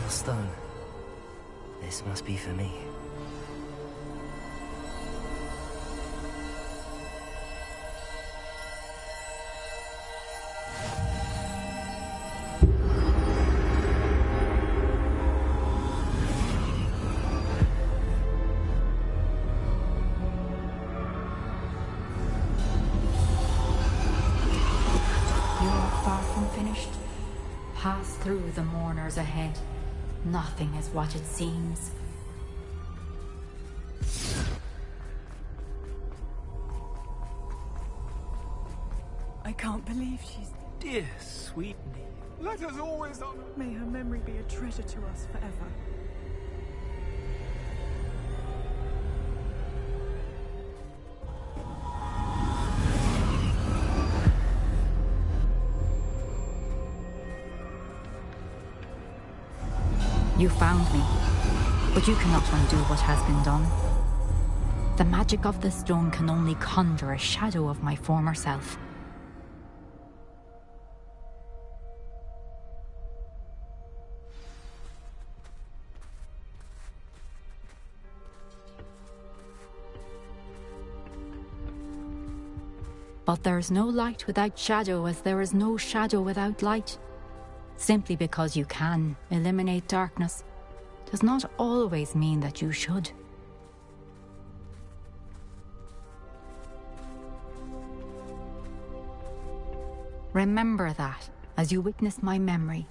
Stone. This must be for me. pass through the mourners ahead. Nothing is what it seems. I can't believe she's... Dear sweet Neve. Let us always honor... May her memory be a treasure to us forever. You found me, but you cannot undo what has been done. The magic of the stone can only conjure a shadow of my former self. But there is no light without shadow, as there is no shadow without light. Simply because you can eliminate darkness does not always mean that you should. Remember that as you witness my memory.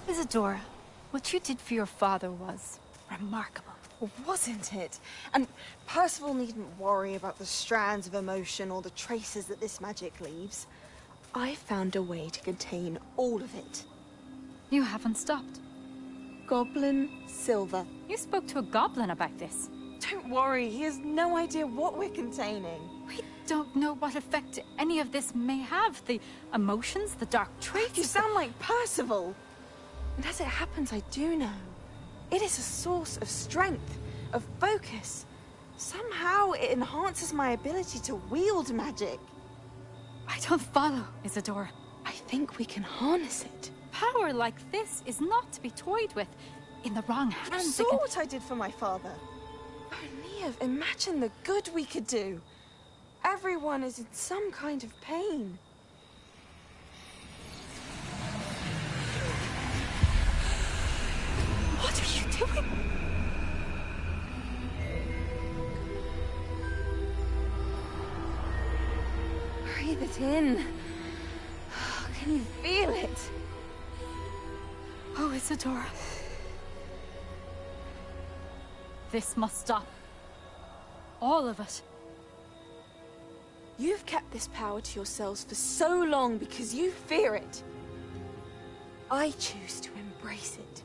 Isadora, what you did for your father was remarkable. Wasn't it? And Percival needn't worry about the strands of emotion or the traces that this magic leaves. I found a way to contain all of it. You haven't stopped. Goblin Silver. You spoke to a goblin about this. Don't worry, he has no idea what we're containing. We don't know what effect any of this may have. The emotions, the dark traits. You sound like Percival. And as it happens, I do know. It is a source of strength, of focus. Somehow it enhances my ability to wield magic. I don't follow, Isadora. I think we can harness it. Power like this is not to be toyed with. In the wrong hands, You saw what I did for my father. Oh, Neve, imagine the good we could do. Everyone is in some kind of pain. What are you doing? Breathe it in. Can you feel it? Oh, Isadora. This must stop. All of it. You've kept this power to yourselves for so long because you fear it. I choose to embrace it.